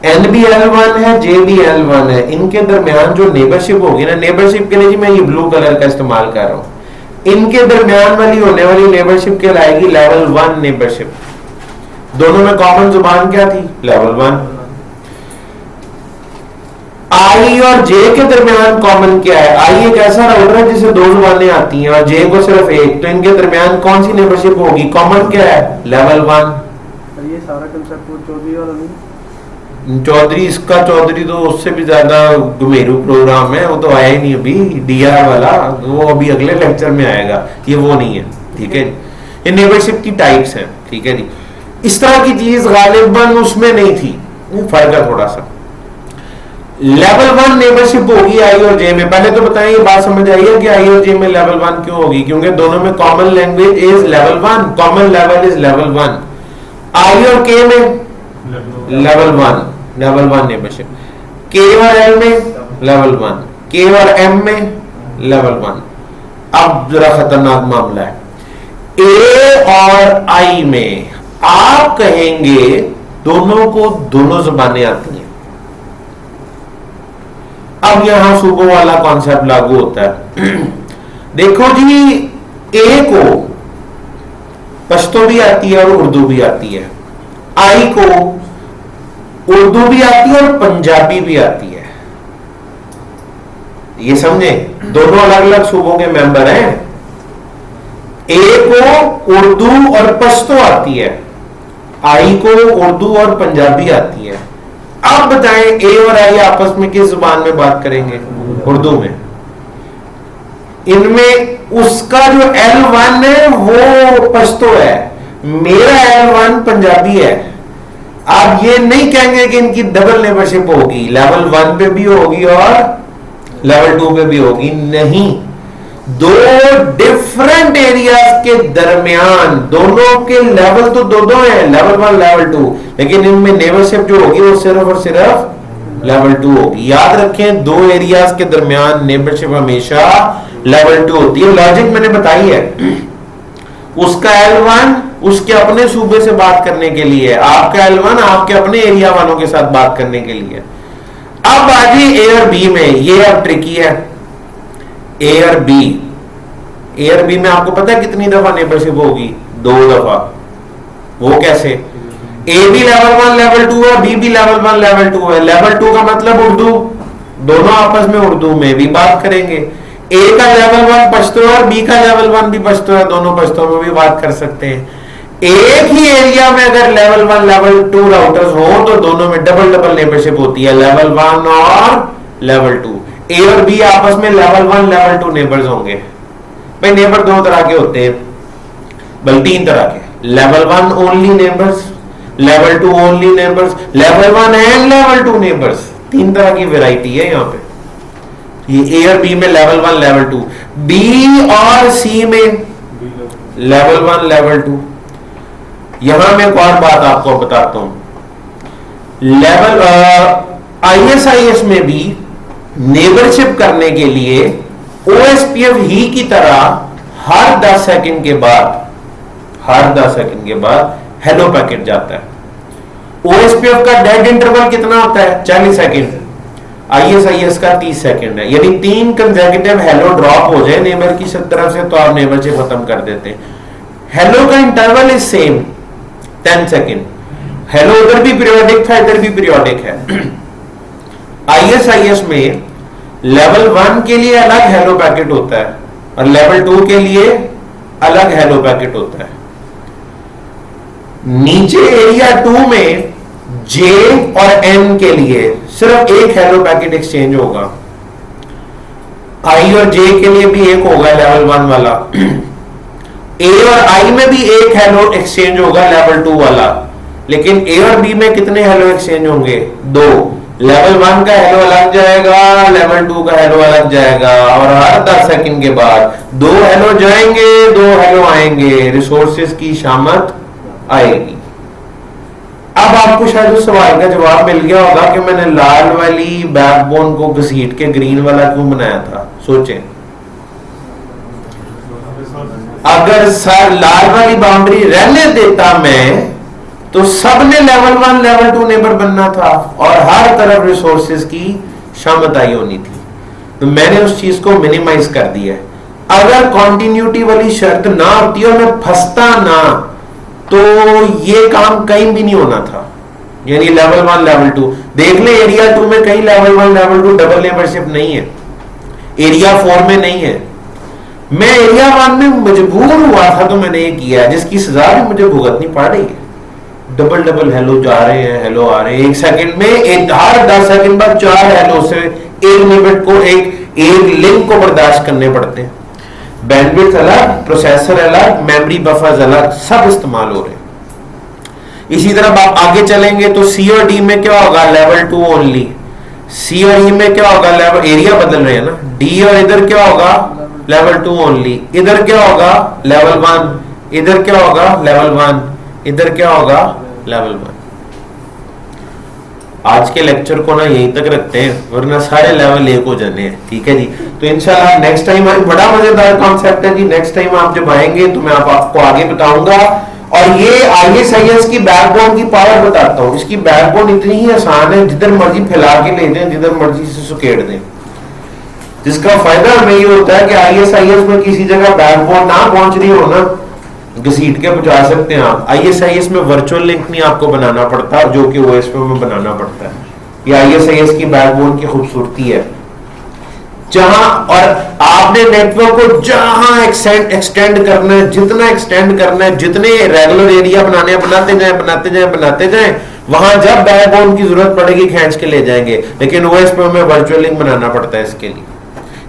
N भी L1 है, J भी L1 है, इनके दरमियान जो नेबरशिप होगी ना, नेबरशिप के लिए जी मैं ये ब्लू कलर का इस्तेमाल कर रहा हूं, इनके दरमियान वाली होने वाली नेबरशिप कहलाएगी लेवल 1 नेबरशिप। दोनों में कॉमन जुबान क्या थी? लेवल 1। I और J के दरमियान कॉमन क्या है? I एक ऐसा राउटर है जिसे 2 जुबानें आती हैं और J को सिर्फ एक, तो इनके दरमियान कौन सी नेबरशिप होगी? कॉमन क्या है? लेवल 1। ये सारा कंसेप्ट वो चौधरी और अली चौधरी, इसका चौधरी तो उससे भी ज्यादा घुमेरू प्रोग्राम है, वो तो आया ही नहीं अभी, DR वाला, वो अभी अगले लेक्चर में आएगा, ये वो नहीं है, ठीक है। ये नेबरशिप की टाइप्स हैं, ठीक है जी। इस तरह की चीज गालिबन उसमें नहीं थी, फर्क है थोड़ा सा। लेवल 1 नेबरशिप होगी I और J में। पहले तो बताएं, ये बात समझ आई है कि I और J में लेवल 1 क्यों होगी? क्योंकि दोनों में common language is level 1, common level is level 1। I और K में लेवल 1 नेबरशिप, K और L में लेवल 1, K और M में लेवल 1। अब जरा खतरनाक मामला है, A और I में आप कहेंगे दोनों को दोनों जुबानें आती हैं। अब यहां सूबों वाला कॉन्सेप्ट लागू होता है। देखो जी, A को पश्तो भी आती है और उर्दू भी आती है, I को उर्दू भी आती है और पंजाबी भी आती है। ये समझे, दोनों अलग अलग सूबों के मेंबर हैं। A को उर्दू और पश्तो आती है, I को उर्दू और पंजाबी आती है। अब बताएं A और I आपस में किस जुबान में बात करेंगे? उर्दू में। इनमें उसका जो L1 है वो पश्तो है, मेरा L1 पंजाबी है। आप ये नहीं कहेंगे कि इनकी डबल नेबरशिप होगी, लेवल 1 पे भी होगी और लेवल 2 पे भी होगी, नहीं। दो डिफरेंट एरियाज के दरमियान दोनों के लेवल तो दो हैं, लेवल 1 लेवल 2, लेकिन इनमें नेबरशिप जो होगी वो सिर्फ और सिर्फ लेवल 2 होगी। याद रखें, दो एरियाज के दरमियान नेबरशिप हमेशा लेवल 2 होती है। लॉजिक मैंने बताई है, उसका L1 उसके अपने सूबे से बात करने के लिए, आपका L1 आपके अपने एरिया वालों के साथ बात करने के लिए। अब बाजी A और B में, ये अब ट्रिकी है। A और B में आपको पता है कितनी दफा नेबरशिप होगी? 2 दफा। वो कैसे? A भी लेवल 1 लेवल 2 है, B भी लेवल 1 लेवल 2 है। लेवल 2 का मतलब उर्दू, दोनों आपस में उर्दू में भी बात करेंगे। A का लेवल 1 पश्तो है और B का लेवल 1 भी पश्तो है, दोनों पश्तो में भी बात कर सकते हैं। एक ही एरिया में अगर लेवल 1 लेवल 2 राउटर्स हो तो दोनों में डबल नेबरशिप होती है, लेवल 1 और लेवल 2। A और B आपस में लेवल 1 लेवल 2 नेबर्स होंगे। भाई नेबर 2 तरह के होते हैं, बल्कि 3 तरह के, level 1 only neighbours, level 2 only neighbours, level 1 and level 2 neighbours. 3 तरह की वैरायटी है यहाँ पे। ये A और B में लेवल 1 लेवल 2, B और C में लेवल 1 लेवल 2। यहां मैं एक और बात आपको बताता हूं, लेवल ISIS में भी नेबरशिप करने के लिए OSPF ही की तरह हर 10 सेकंड के बाद हेलो पैकेट जाता है। ओएसपीएफ का डेड इंटरवल कितना होता है? 40 सेकंड। आईएसआईएस का 30 सेकंड है। यदि 3 कंसेक्यूटिव हेलो ड्रॉप हो जाए नेबर की तरफ से तो आप नेबर से खत्म कर देते हैं। हेलो का interval is same 10 second. Hello उधर भी पीरियोडिक था, इधर भी पीरियोडिक है। आईएसआईएस में लेवल 1 के लिए अलग हेलो पैकेट होता है और लेवल 2 के लिए अलग हेलो पैकेट होता है। नीचे एरिया 2 में जे और एन के लिए सिर्फ एक हेलो पैकेट एक्सचेंज होगा। आई और जे के लिए भी एक होगा लेवल 1 वाला। ए और आई में भी एक हेलो एक्सचेंज होगा लेवल 2 वाला। लेकिन ए और बी में कितने हेलो एक्सचेंज होंगे? 2। लेवल 1 का हेलो अलग जाएगा, लेवल 2 का हेलो अलग जाएगा और हर 10 सेकंड के बाद 2 हेलो जाएंगे, 2 हेलो आएंगे, रिसोर्सेज की शामत आएगी। अब आपको शायद उस सवाल का जवाब मिल गया होगा कि मैंने लाल वाली बैकबोन को घसीट के ग्रीन वाला क्यों बनाया था। सोचें, अगर सर लाल वाली बाउंड्री रहने देता मैं तो सबने लेवल 1 लेवल 2 नेबर बनना था और हर तरफ रिसोर्सेज की शामत आई होनी थी। तो मैंने उस चीज को मिनिमाइज कर दिया है। अगर कॉन्टिन्यूटी वाली शर्त ना होती और मैं फंसता ना तो ये काम कहीं भी नहीं होना था। यानी लेवल 1 लेवल 2 देख ले, एरिया 2 में कहीं लेवल 1 लेवल 2 डबल नेबरशिप नहीं है, एरिया 4 में नहीं है। मैं एरिया 1 में मजबूर हुआ था तो मैंने ये किया, जिसकी सजा भी मुझे भुगतनी पड़ रही है। डबल डबल हेलो जा रहे हैं, हेलो आ रहे हैं, 1 सेकंड में हर 10 सेकंड बाद 4 हेलो से एक निबट को एक लिंक को बर्दाश्त करने पड़ते हैं। बैंडविड्थ अलग, प्रोसेसर अलग, मेमोरी बफर्स अलग, सब इस्तेमाल हो रहे हैं। इसी तरह आप आगे चलेंगे तो सी और डी में क्या होगा? Level 2 only. सी और ई में क्या होगा? लेवल, एरिया बदल रहे हैं ना। डी और इधर क्या होगा? Level 2 only. इधर क्या होगा? लेवल 1। इधर क्या होगा? लेवल 1। इधर क्या होगा? लेवल 1। आज के लेक्चर को ना यहीं तक रखते हैं वरना सारे लेवल 1 हो जाने हैं। ठीक है जी, तो इंशाल्लाह नेक्स्ट टाइम बड़ा मजेदार कॉन्सेप्ट है जी। नेक्स्ट टाइम आप जब आएंगे तो मैं आपको आगे बताऊंगा और ये आईएसआईएस की बैकबोन की पावर बताता हूं। इसकी बैकबोन इतनी ही आसान है, जिधर मर्जी फैला के ले जाएं, जिधर मर्जी से सुकेड़ दें। जिसका फायदा हमें ये होता है कि आईएसआईएस में किसी जगह बैकबोन ना पहुंच रही हो ना, घसीट के पहुंचा सकते हैं आप। आईएसआईएस में वर्चुअल लिंक नहीं आपको बनाना पड़ता, जो कि ओएसपी में बनाना पड़ता है। ये आईएसआईएस की बैकबोन की खूबसूरती है। जहां और आपने नेटवर्क को जहां एक्सटेंड करना है, जितना एक्सटेंड करना है, जितने रेगुलर एरिया बनाने बनाते जाएं, वहां जब बैकबोन की जरूरत पड़ेगी खींच के ले जाएंगे। लेकिन ओएसपी में वर्चुअल लिंक बनाना पड़ता है इसके लिए,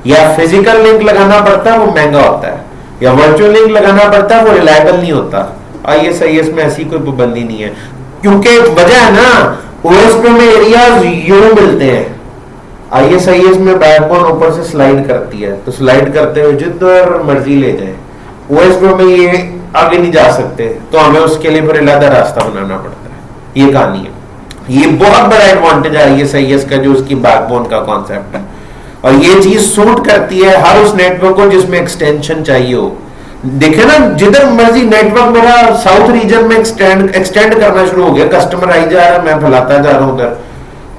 या फिजिकल लिंक लगाना पड़ता है, वो महंगा होता है, या वर्चुअल लिंक लगाना पड़ता है, वो रिलायबल नहीं होता। आईएसआईएस में ऐसी कोई पाबंदी नहीं है, क्योंकि वजह है ना, ओएसपी में एरियाज यूं मिलते हैं, आईएसआईएस में बैकबोन ऊपर से स्लाइड करती है, तो स्लाइड करते हुए जिधर मर्जी ले जाए। ओएसपी में ये आगे नहीं जा सकते, तो हमें उसके लिए फिर अलग रास्ता बनाना पड़ता है। ये कहानी है। ये बहुत बड़ा एडवांटेज है आईएसआईएस का, जो उसकी बैकबोन का कॉन्सेप्ट है। और ये चीज सूट करती है हर उस नेटवर्क को जिसमें एक्सटेंशन चाहिए हो। देखे ना, जिधर मर्जी नेटवर्क मेरा साउथ रीजन में एक्सटेंड करना शुरू हो गया, कस्टमर आई जा रहा है, मैं फैलाता जा रहा हूं उधर,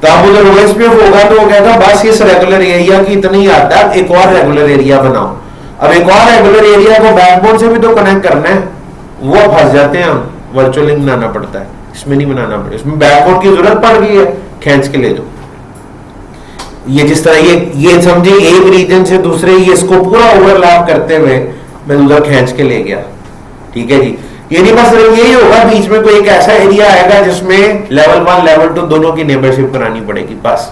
तो अब उधर ओएसपीएफ होगा तो वो कहेगा बस इस रेगुलर एरिया की इतनी आता है, एक और रेगुलर एरिया बनाओ। अब एक और रेगुलर एरिया को बैकबोन से भी तो कनेक्ट करना है, वो फंस जाते हैं। हम वर्चुअल लिंक बनाना पड़ता है, इसमें नहीं बनाना पड़ता। इसमें बैकबोन की जरूरत पड़ गई है, खींच के ले जाओ। ये जिस तरह ये समझे एक रीजन से दूसरे, ये इसको पूरा ओवरलैप करते हुए मैं उधर खींच के ले गया। ठीक है जी, ये नहीं बस यही होगा, बीच में कोई एक ऐसा एरिया आएगा जिसमें लेवल 1 लेवल 2 दोनों की नेबरशिप करानी पड़ेगी बस।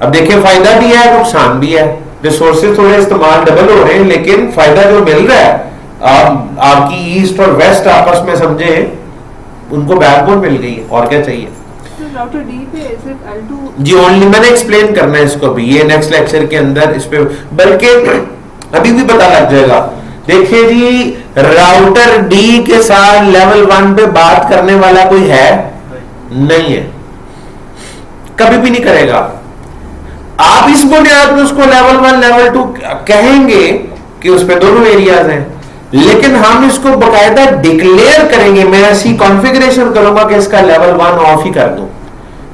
अब देखिए, फायदा भी है, नुकसान भी है। रिसोर्सेज थोड़े इस्तेमाल डबल हो रहे हैं, लेकिन फायदा जो मिल रहा है, आपकी ईस्ट और वेस्ट आपस में समझे, उनको बैकबोन मिल गई है, और क्या चाहिए। राउटर डी पे सिर्फ L2 जी ओनली, मैंने एक्सप्लेन करना है इसको भी, ये नेक्स्ट लेक्चर के अंदर इस पे, बल्कि अभी भी पता लग जाएगा। देखिए जी, राउटर डी के साथ लेवल 1 पे बात करने वाला कोई है? नहीं है, कभी भी नहीं करेगा। आप इस बुनियाद में उसको लेवल 1 लेवल 2 कहेंगे कि उस पे दोनों एरियाज हैं, लेकिन हम इसको बकायदा डिक्लेयर करेंगे, मैं ऐसी कॉन्फ़िगरेशन करूंगा कि इसका लेवल 1 ऑफ ही कर दूं।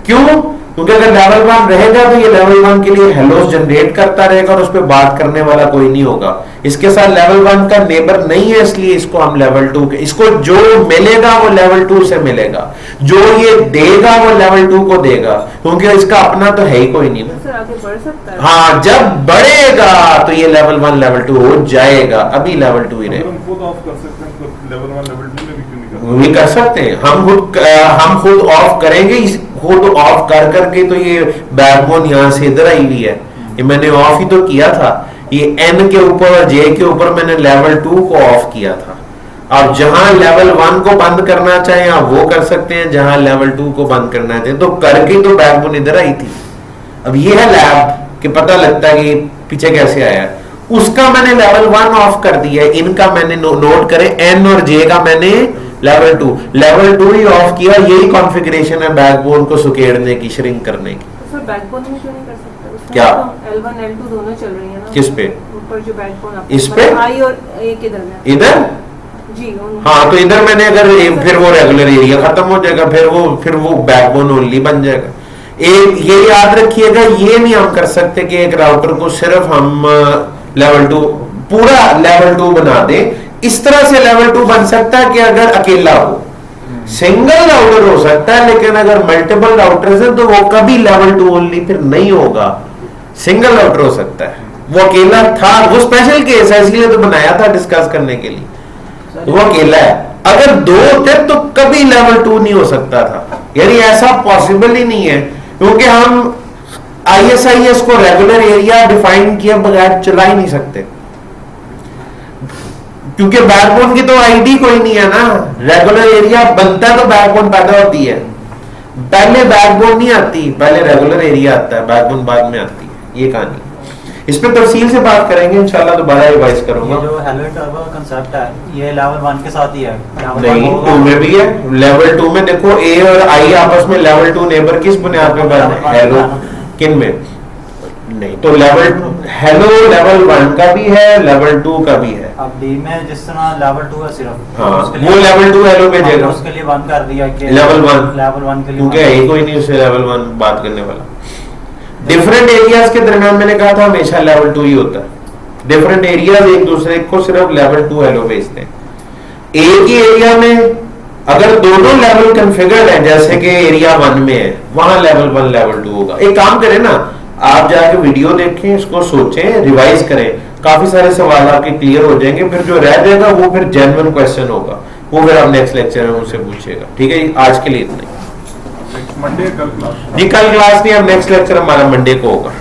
क्यों? क्योंकि अगर लेवल 1 रहेगा तो ये लेवल 1 के लिए हेलोस जनरेट करता रहेगा और उस पर बात करने वाला कोई नहीं होगा। इसके साथ लेवल 1 का नेबर नहीं है, इसलिए इसको हम लेवल 2 के, इसको जो मिलेगा वो लेवल 2 से मिलेगा, जो ये देगा वो लेवल 2 को देगा, क्योंकि इसका अपना तो है ही कोई नहीं ना। सर आगे बढ़ सकता है। हाँ, जब बढ़ेगा तो ये लेवल 1 लेवल 2 हो जाएगा, अभी लेवल 2 ही अगर रहेगा। हम खुद ऑफ कर सकते हैं तो लेवल 1 लेवल 2 में भी क्यों नहीं कर वो भी कर सकते हैं, हम खुद ऑफ करेंगे, खुद ऑफ कर करके तो ये बैकबोन यहां से इधर आई हुई है, ये मैंने ऑफ ही तो किया था, ये एन के ऊपर और जे के ऊपर मैंने लेवल 2 को ऑफ किया था। अब जहां लेवल 1 को बंद करना चाहे आप वो कर सकते हैं, जहां लेवल 2 को बंद करना चाहे तो करके तो बैकबोन इधर आई थी। अब ये है लैब कि पता लगता है कि पीछे कैसे आया, उसका मैंने लेवल 1 ऑफ कर दिया है, इनका मैंने नोट करें एन और जे का मैंने लेवल 2 ही ऑफ किया। यही कॉन्फ़िगरेशन है बैकबोन को सुकेड़ने की, श्रिंक करने की। तो सर बैकबोन में क्यों नहीं कर सकते? उसमें क्या? तो L1 L2 दोनों चल रही है ना। किस पे? ऊपर जो बैकबोन इस पे? आई और ए के दरमियान। इधर? जी हाँ, तो इधर मैंने अगर फिर वो रेगुलर एरिया खत्म हो जाएगा, फिर वो बैकबोन ओनली बन जाएगा। एक ये याद रखिएगा, ये नहीं हम कर सकते कि एक राउटर को सिर्फ हम लेवल 2 पूरा लेवल 2 बना दें। इस तरह से लेवल 2 बन सकता है कि अगर अकेला हो, सिंगल राउटर हो सकता है, लेकिन अगर मल्टीपल राउटर्स है तो वो कभी लेवल 2 ओनली फिर नहीं होगा, सिंगल राउटर हो सकता है। वो अकेला था, वो स्पेशल केस है, इसलिए तो बनाया था डिस्कस करने के लिए, वो अकेला है। अगर 2 थे तो कभी लेवल 2 नहीं हो सकता था, यानी ऐसा पॉसिबल ही नहीं है, क्योंकि हम ISIS को रेगुलर एरिया डिफाइन किए बगैर चला ही नहीं सकते, क्योंकि बैकबोन की तो आईडी कोई नहीं है ना। रेगुलर एरिया बनता तो बैकबोन पैदा होती है, पहले बैकबोन नहीं आती, पहले रेगुलर एरिया आता है, बैकबोन बाद में आती है। ये कहानी, इस पे तफसील से बात करेंगे इंशाल्लाह, दोबारा रिवाइज करूंगा। ये जो हेलो टर्बो कांसेप्ट है ये लेवल 1 के साथ ही है? नहीं, 2 में भी है। लेवल 2 में देखो ए और आई आपस में लेवल 2 नेबर किस बुनियाद पे बने? हेलो किन में? नहीं, तो हेलो लेवल 1 का भी है, लेवल 2 का भी है। अब डी में जिस तरह लेवल 2 है सिर्फ, हाँ, उसके वो लेवल 2 हेलो भेजेगा, उसके लिए बंद कर दिया कि लेवल 1 के लिए, क्योंकि है कोई नहीं उसे लेवल 1 बात करने वाला। डिफरेंट एरियाज के दरमियान मैंने कहा था हमेशा लेवल 2 ही होता है। डिफरेंट एरियाज एक दूसरे को सिर्फ लेवल 2 हेलो भेजते हैं। एक ही एरिया में अगर दोनों लेवल कॉन्फ़िगर्ड है, जैसे कि एरिया 1 में है, वहां लेवल 1 लेवल 2 होगा। एक काम करें ना, आप जाके वीडियो देखें, इसको सोचें, रिवाइज करें, काफी सारे सवाल आपके क्लियर हो जाएंगे। फिर जो रह जाएगा वो फिर जेन्युइन क्वेश्चन होगा, वो फिर आप नेक्स्ट लेक्चर में मुझसे पूछिएगा। ठीक है, आज के लिए इतना ही। मंडे कल क्लास? जी कल क्लास नहीं, अब नेक्स्ट लेक्चर हमारा मंडे को होगा।